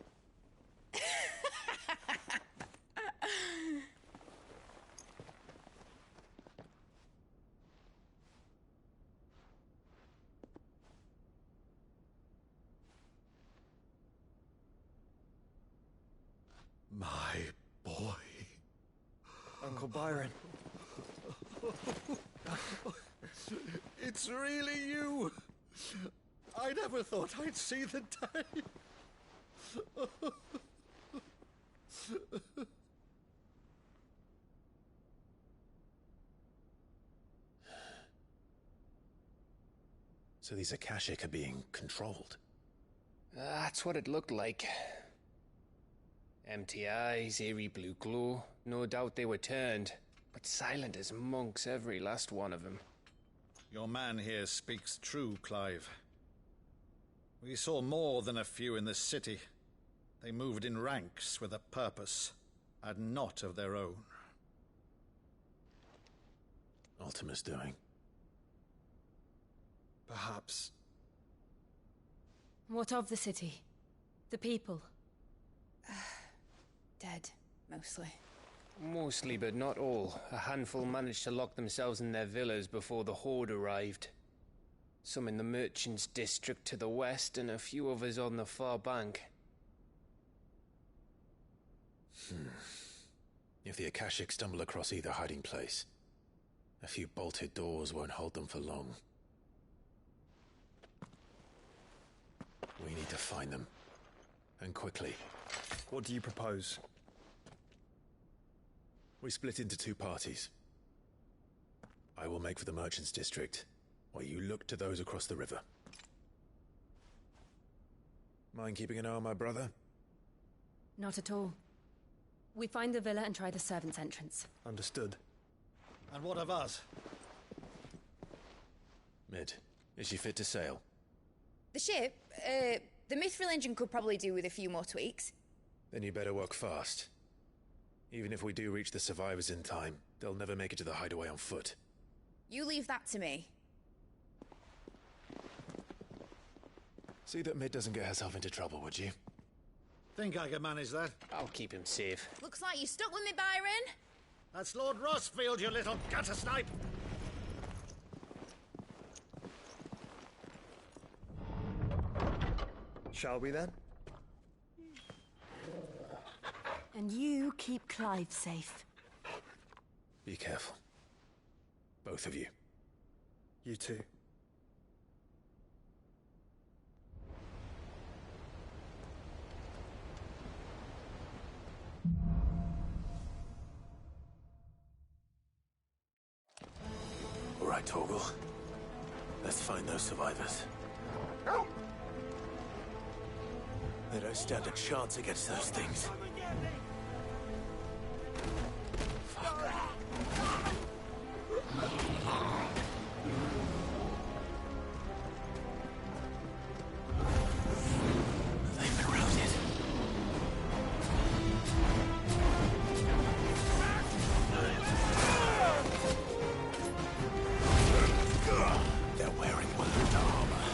My boy. Uncle Byron. It's really you. I never thought I'd see the day. So these Akashic are being controlled? That's what it looked like. Empty eyes, eerie blue glow. No doubt they were turned, but silent as monks, every last one of them. Your man here speaks true, Clive. We saw more than a few in this city. They moved in ranks with a purpose, and not of their own. Ultima's doing. Perhaps. What of the city? The people? Dead, mostly. Mostly, but not all. A handful managed to lock themselves in their villas before the Horde arrived. Some in the Merchants' District to the west, and a few others on the far bank. If the Akashic stumble across either hiding place, a few bolted doors won't hold them for long. We need to find them. And quickly. What do you propose? We split into two parties. I will make for the Merchants' District, while you look to those across the river. Mind keeping an eye on my brother? Not at all. We find the villa and try the servants' entrance. Understood. And what of us? Mid, is she fit to sail? The ship, the Mithril engine could probably do with a few more tweaks. Then you better work fast. Even if we do reach the survivors in time, they'll never make it to the hideaway on foot. You leave that to me. See that Mid doesn't get herself into trouble, would you? Think I can manage that? I'll keep him safe. Looks like you stuck with me, Byron. That's Lord Rossfield, you little gutter snipe! Shall we then? And you keep Clive safe. Be careful. Both of you. You too. All right, Torgal. Let's find those survivors. They don't stand a chance against those things. They've been routed. They're wearing balloon armor.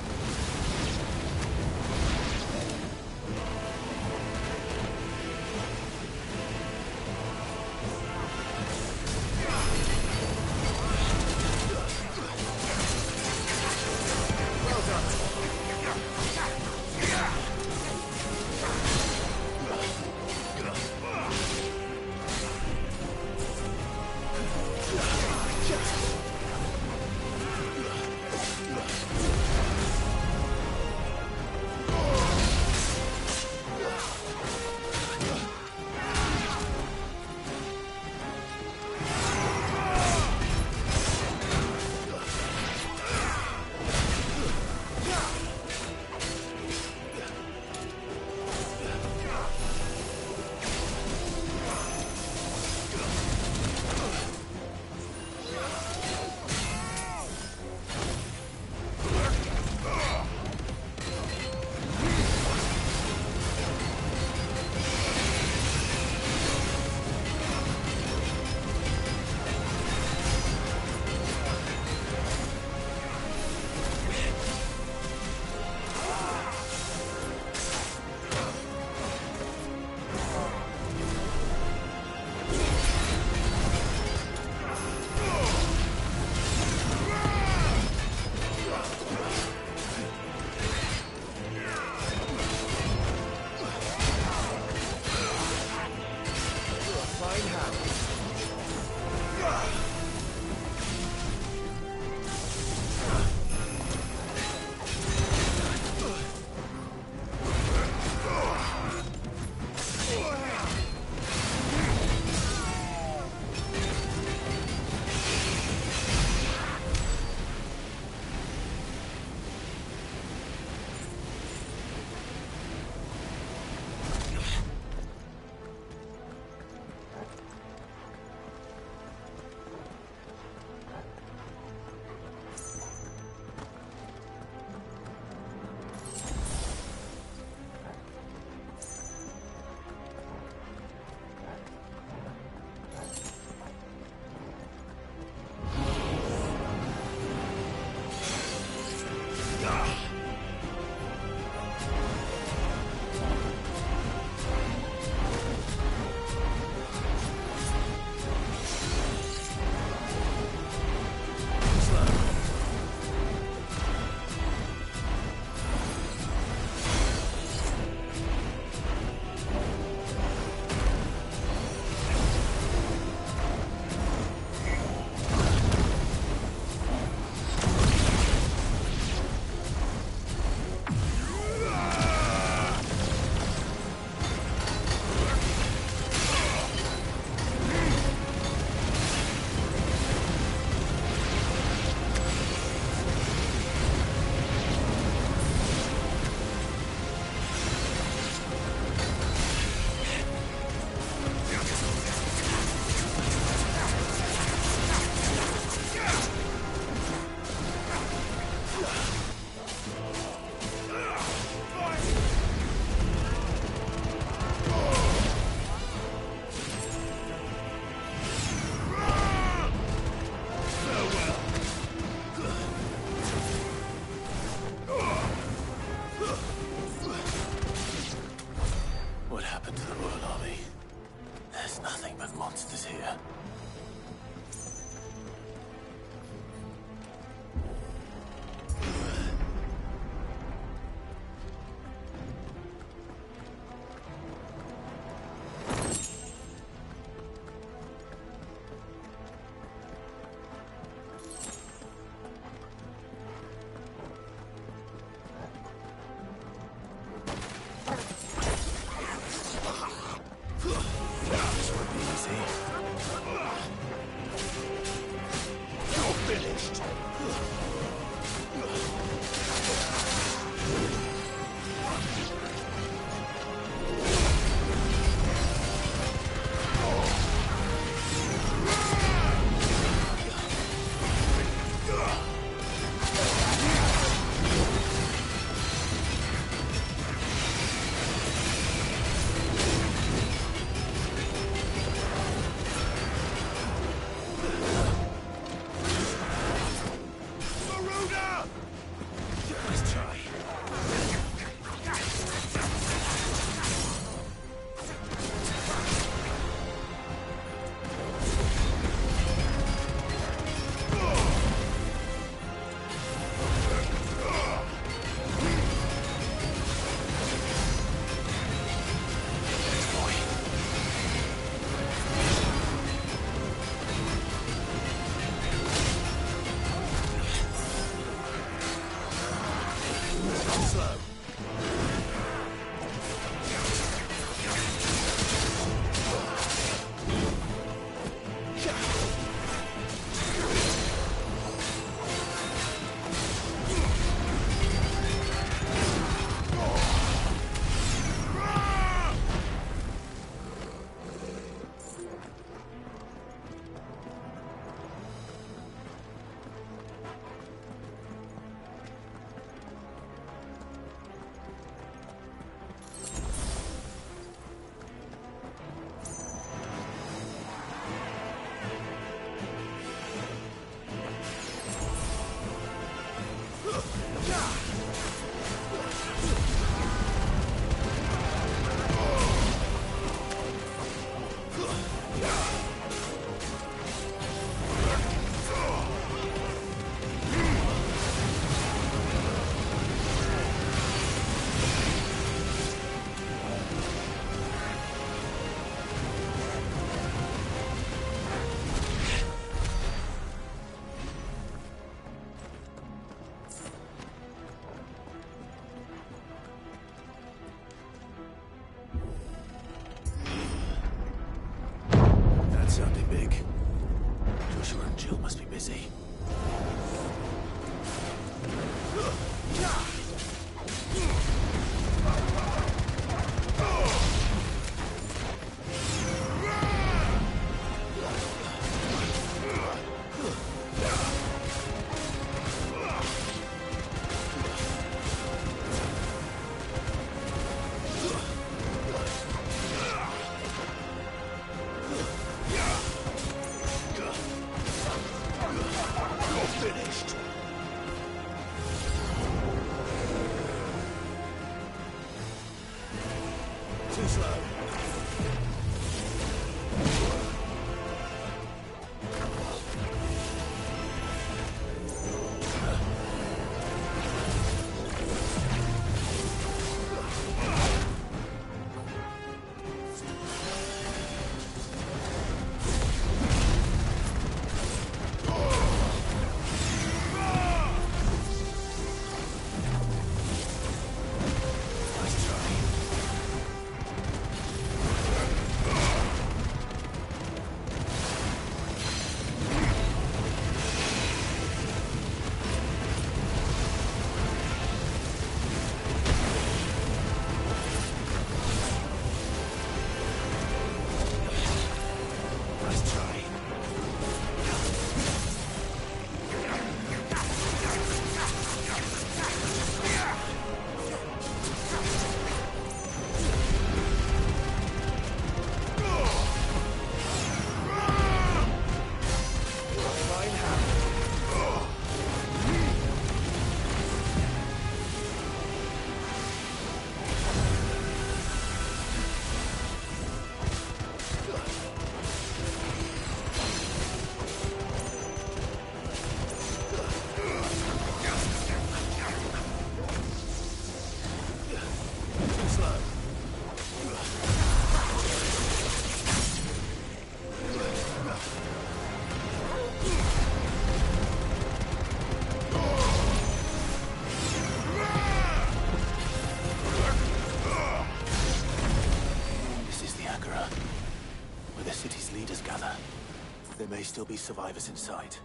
There may still be survivors inside.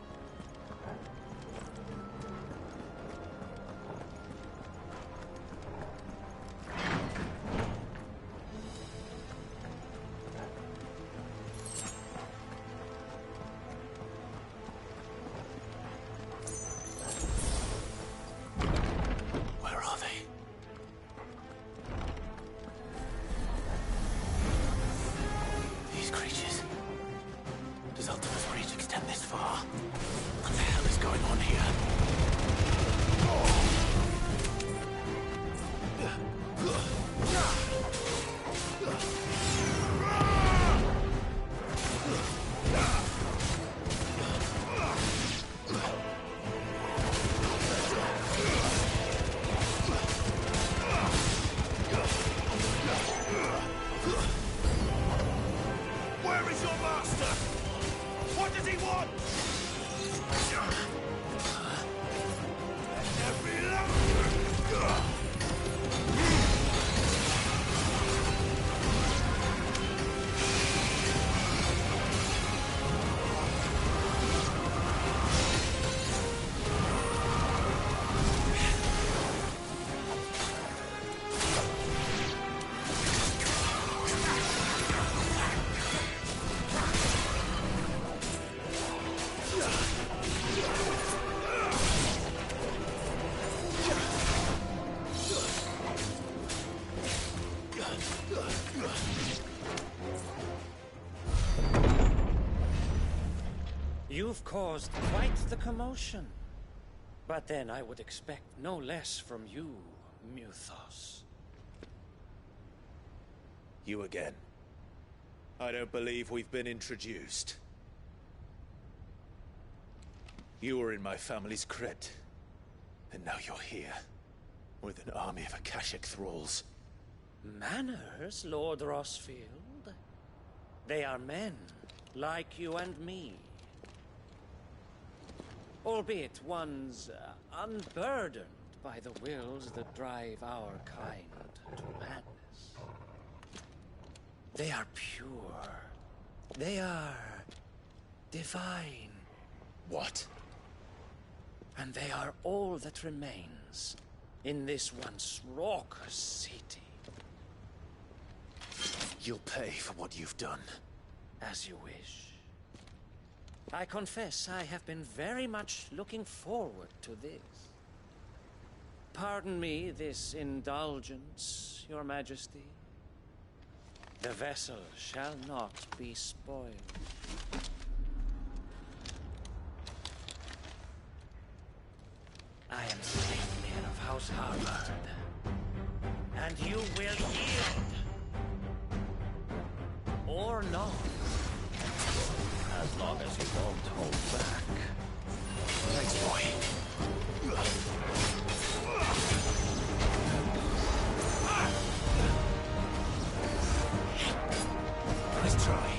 caused quite the commotion. But then I would expect no less from you, Muthos. You again. I don't believe we've been introduced. You were in my family's crypt, and now you're here, with an army of Akashic thralls. Manners, Lord Rossfield? They are men, like you and me. Albeit ones unburdened by the wills that drive our kind to madness. They are pure. They are divine. What? And they are all that remains in this once raucous city. You'll pay for what you've done. As you wish. I confess I have been very much looking forward to this. Pardon me this indulgence, Your Majesty. The vessel shall not be spoiled. I am Sleipnir of House Harvard, and you will yield. Or not. As long as you don't hold back. Thanks, boy. Nice try.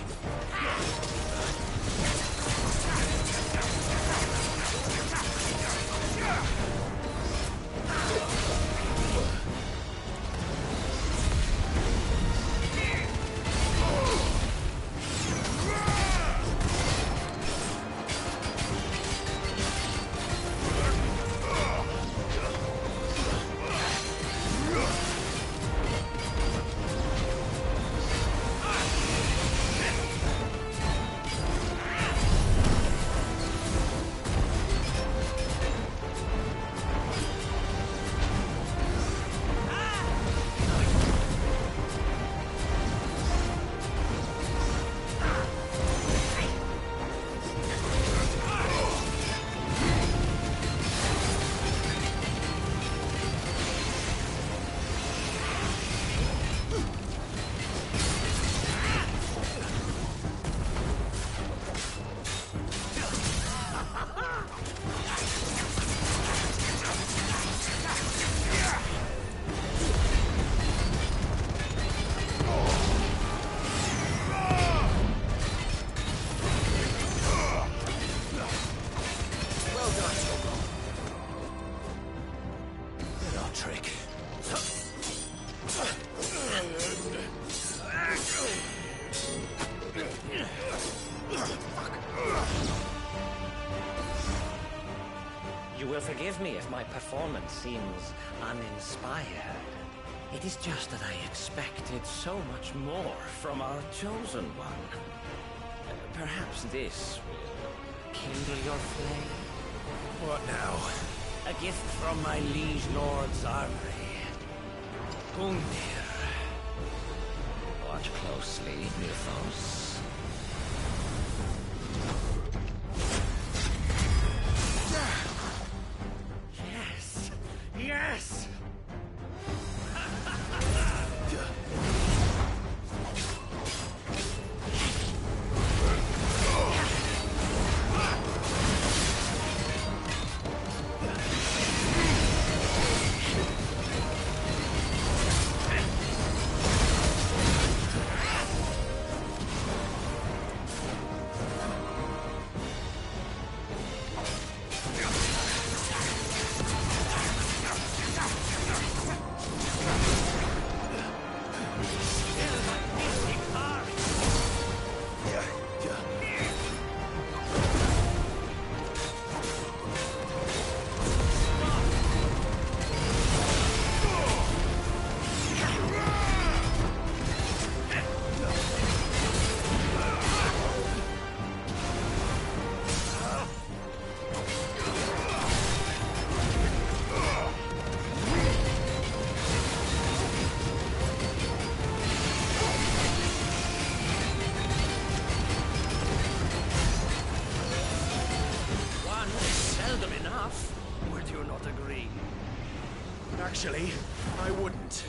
You will forgive me if my performance seems uninspired. It is just that I expected so much more from our chosen one. Perhaps this will kindle your flame? What now? A gift from my liege lord's armory. Gungnir. Watch closely, Muthos. Yes! Yes! do not agree. Actually, I wouldn't.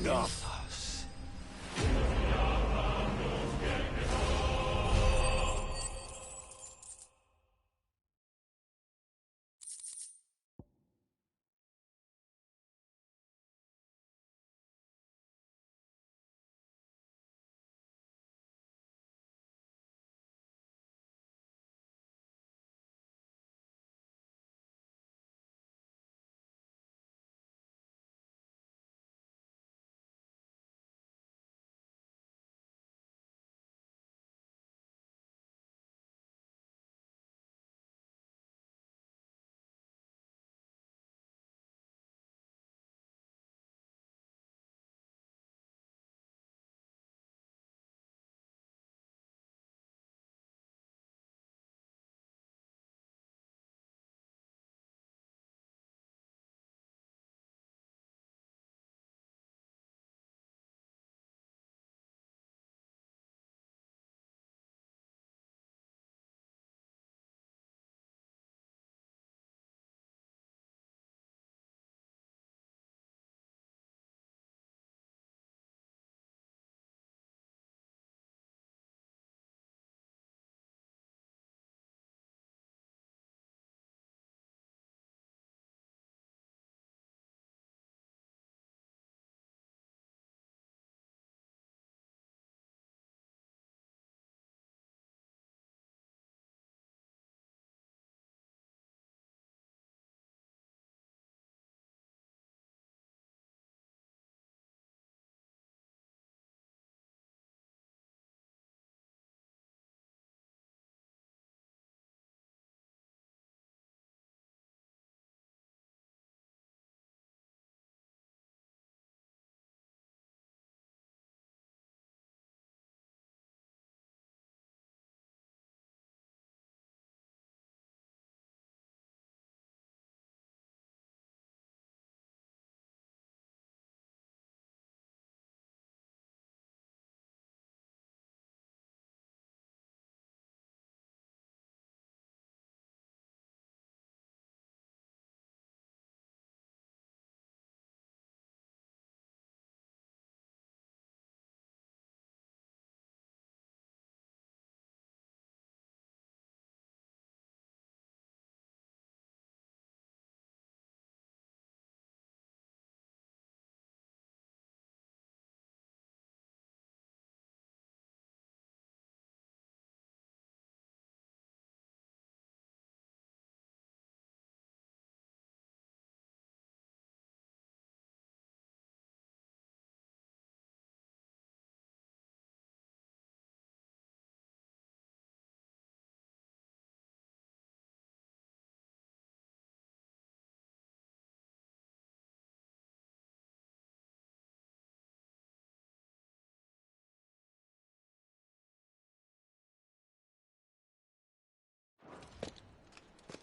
Enough.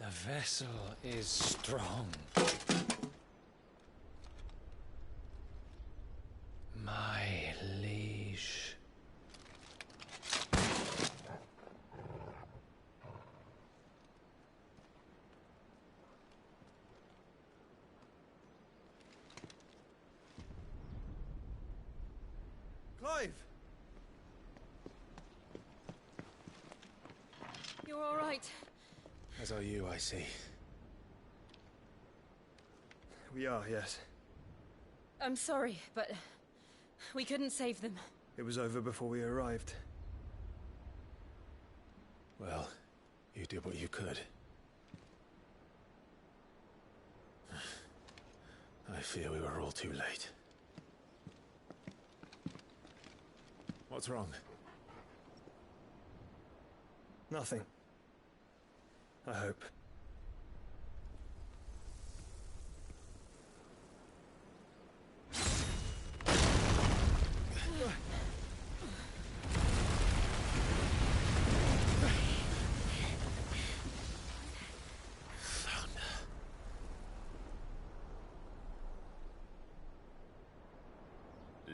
The vessel is strong. My liege. Clive! You're all right. As are you, I see. We are, yes. I'm sorry, but we couldn't save them. It was over before we arrived. Well, you did what you could. I fear we were all too late. What's wrong? Nothing. I hope.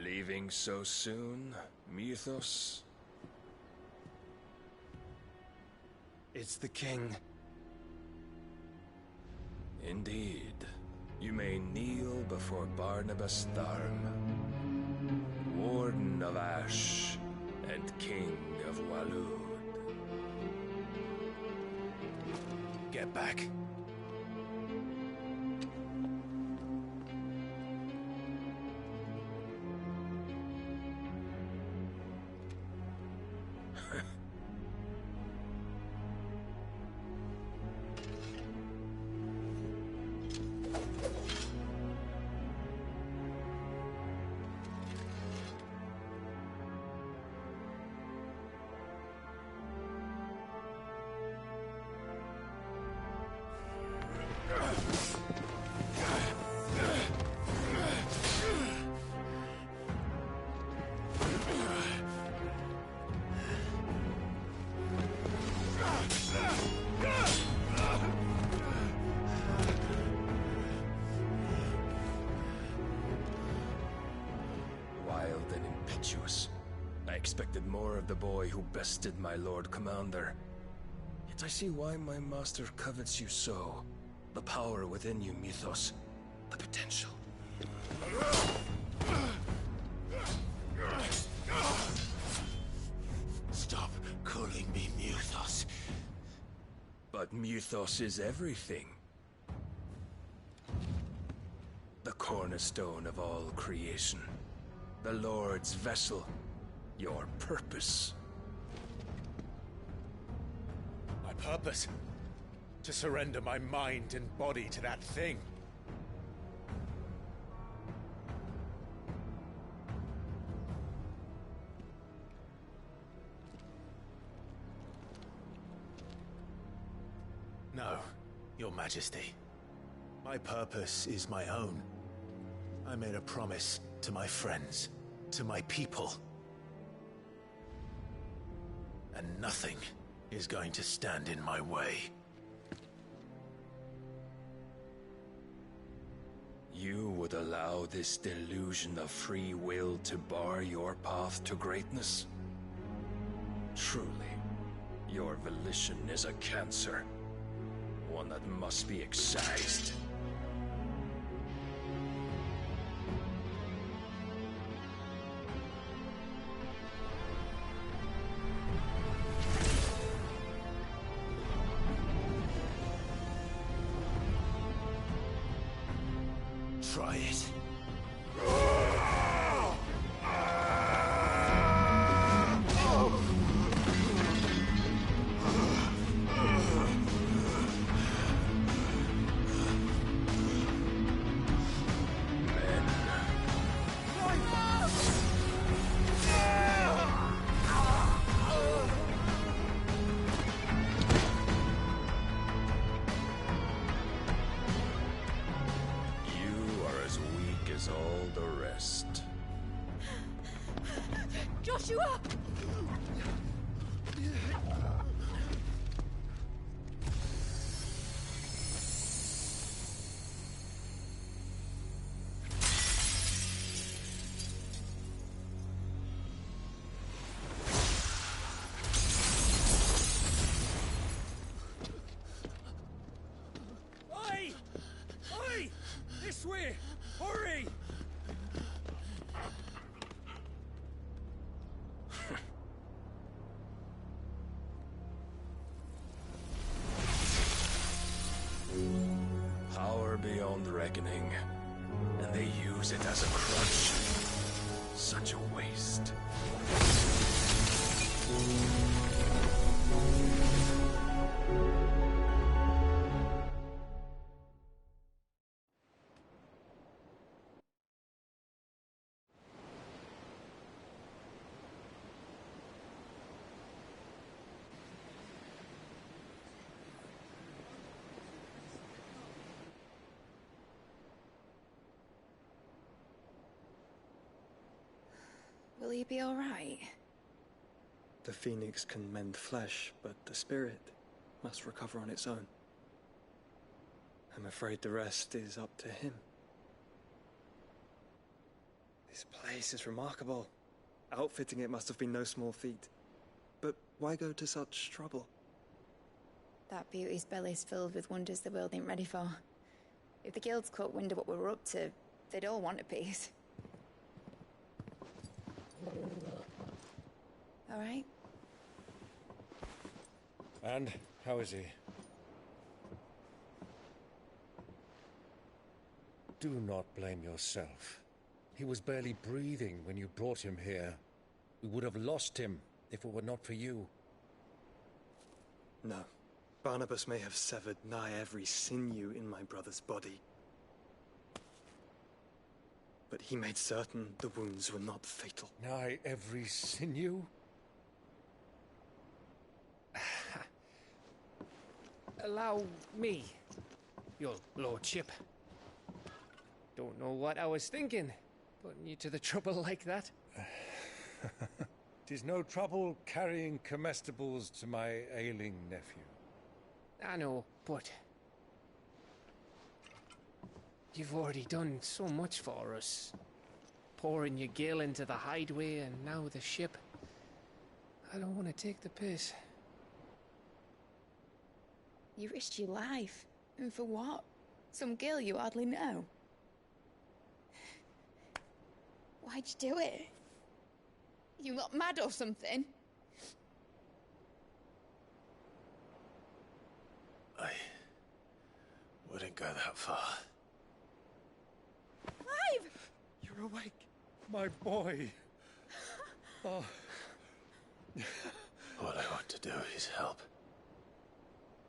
Leaving so soon, Mythos? It's the king. Indeed. You may kneel before Barnabas Tharm, Warden of Ash and King of Walud. Get back. I expected more of the boy who bested my Lord Commander. Yet I see why my master covets you so. The power within you, Mythos. The potential. Stop calling me Mythos. But Mythos is everything. The cornerstone of all creation. The Lord's vessel. Your purpose. My purpose? To surrender my mind and body to that thing. No, Your Majesty. My purpose is my own. I made a promise to my friends, to my people. And nothing is going to stand in my way. You would allow this delusion of free will to bar your path to greatness? Truly, your volition is a cancer. One that must be excised. Try it. All the rest. Joshua! reckoning, and they use it as a crutch. Such a waste. Will he be all right? The phoenix can mend flesh, but the spirit must recover on its own. I'm afraid the rest is up to him. This place is remarkable. Outfitting it must have been no small feat. But why go to such trouble? That beauty's belly's filled with wonders the world ain't ready for. If the guilds caught wind of what we were up to, they'd all want a piece. All right? And how is he? Do not blame yourself. He was barely breathing when you brought him here. We would have lost him if it were not for you. No. Barnabas may have severed nigh every sinew in my brother's body. But he made certain the wounds were not fatal. Nigh every sinew? Allow me, your lordship. Don't know what I was thinking, putting you to the trouble like that. 'Tis no trouble carrying comestibles to my ailing nephew. I know, but you've already done so much for us. Pouring your gil into the hideaway and now the ship. I don't want to take the piss. You risked your life. And for what? Some girl you hardly know. Why'd you do it? You not mad or something? I wouldn't go that far. Clive! You're awake, my boy. Oh. All I want to do is help.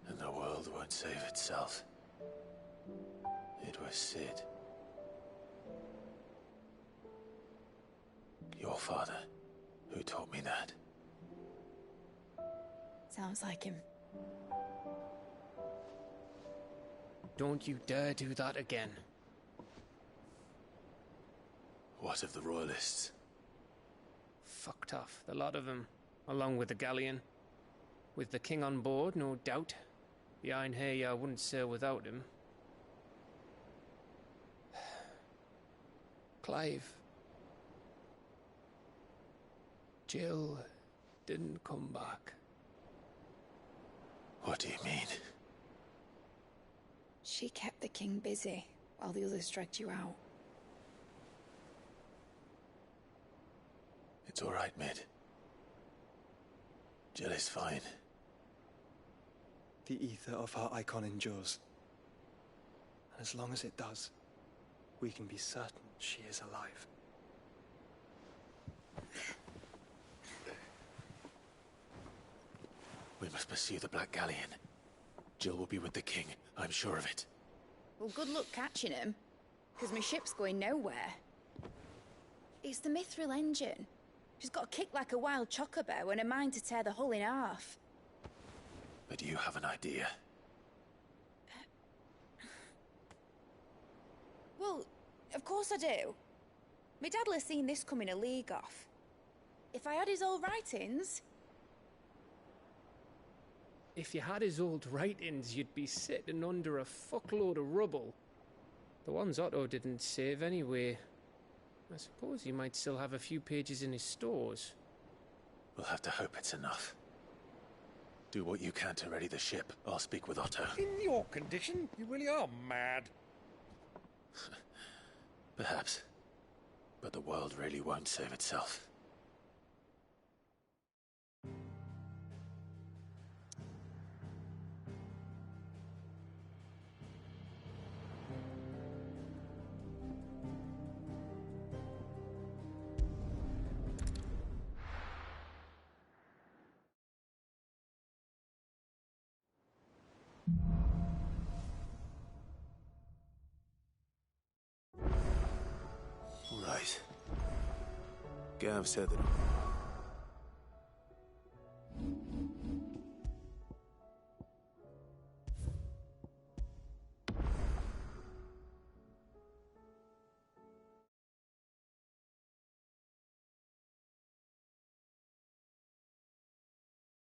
And the world won't save itself. It was Sid. Your father, who taught me that. Sounds like him. Don't you dare do that again. What of the Royalists? Fucked off, the lot of them, along with the galleon. With the king on board, no doubt. Behind here, I wouldn't sail without him. Clive. Jill didn't come back. What do you mean? She kept the king busy while the others dragged you out. It's all right, Mid. Jill is fine. The ether of her icon endures. And as long as it does, we can be certain she is alive. We must pursue the Black Galleon. Jill will be with the king, I'm sure of it. Well, good luck catching him, because my ship's going nowhere. It's the Mithril engine. She's got a kick like a wild chocobo and a mind to tear the hull in half. But you have an idea. Well, of course I do. My dad'll have seen this coming a league off. If I had his old writings... If you had his old writings, you'd be sitting under a fuckload of rubble. The ones Otto didn't save anyway. I suppose he might still have a few pages in his stores. We'll have to hope it's enough. Do what you can to ready the ship. I'll speak with Otto. In your condition, you really are mad. Perhaps. But the world really won't save itself. Gav said that...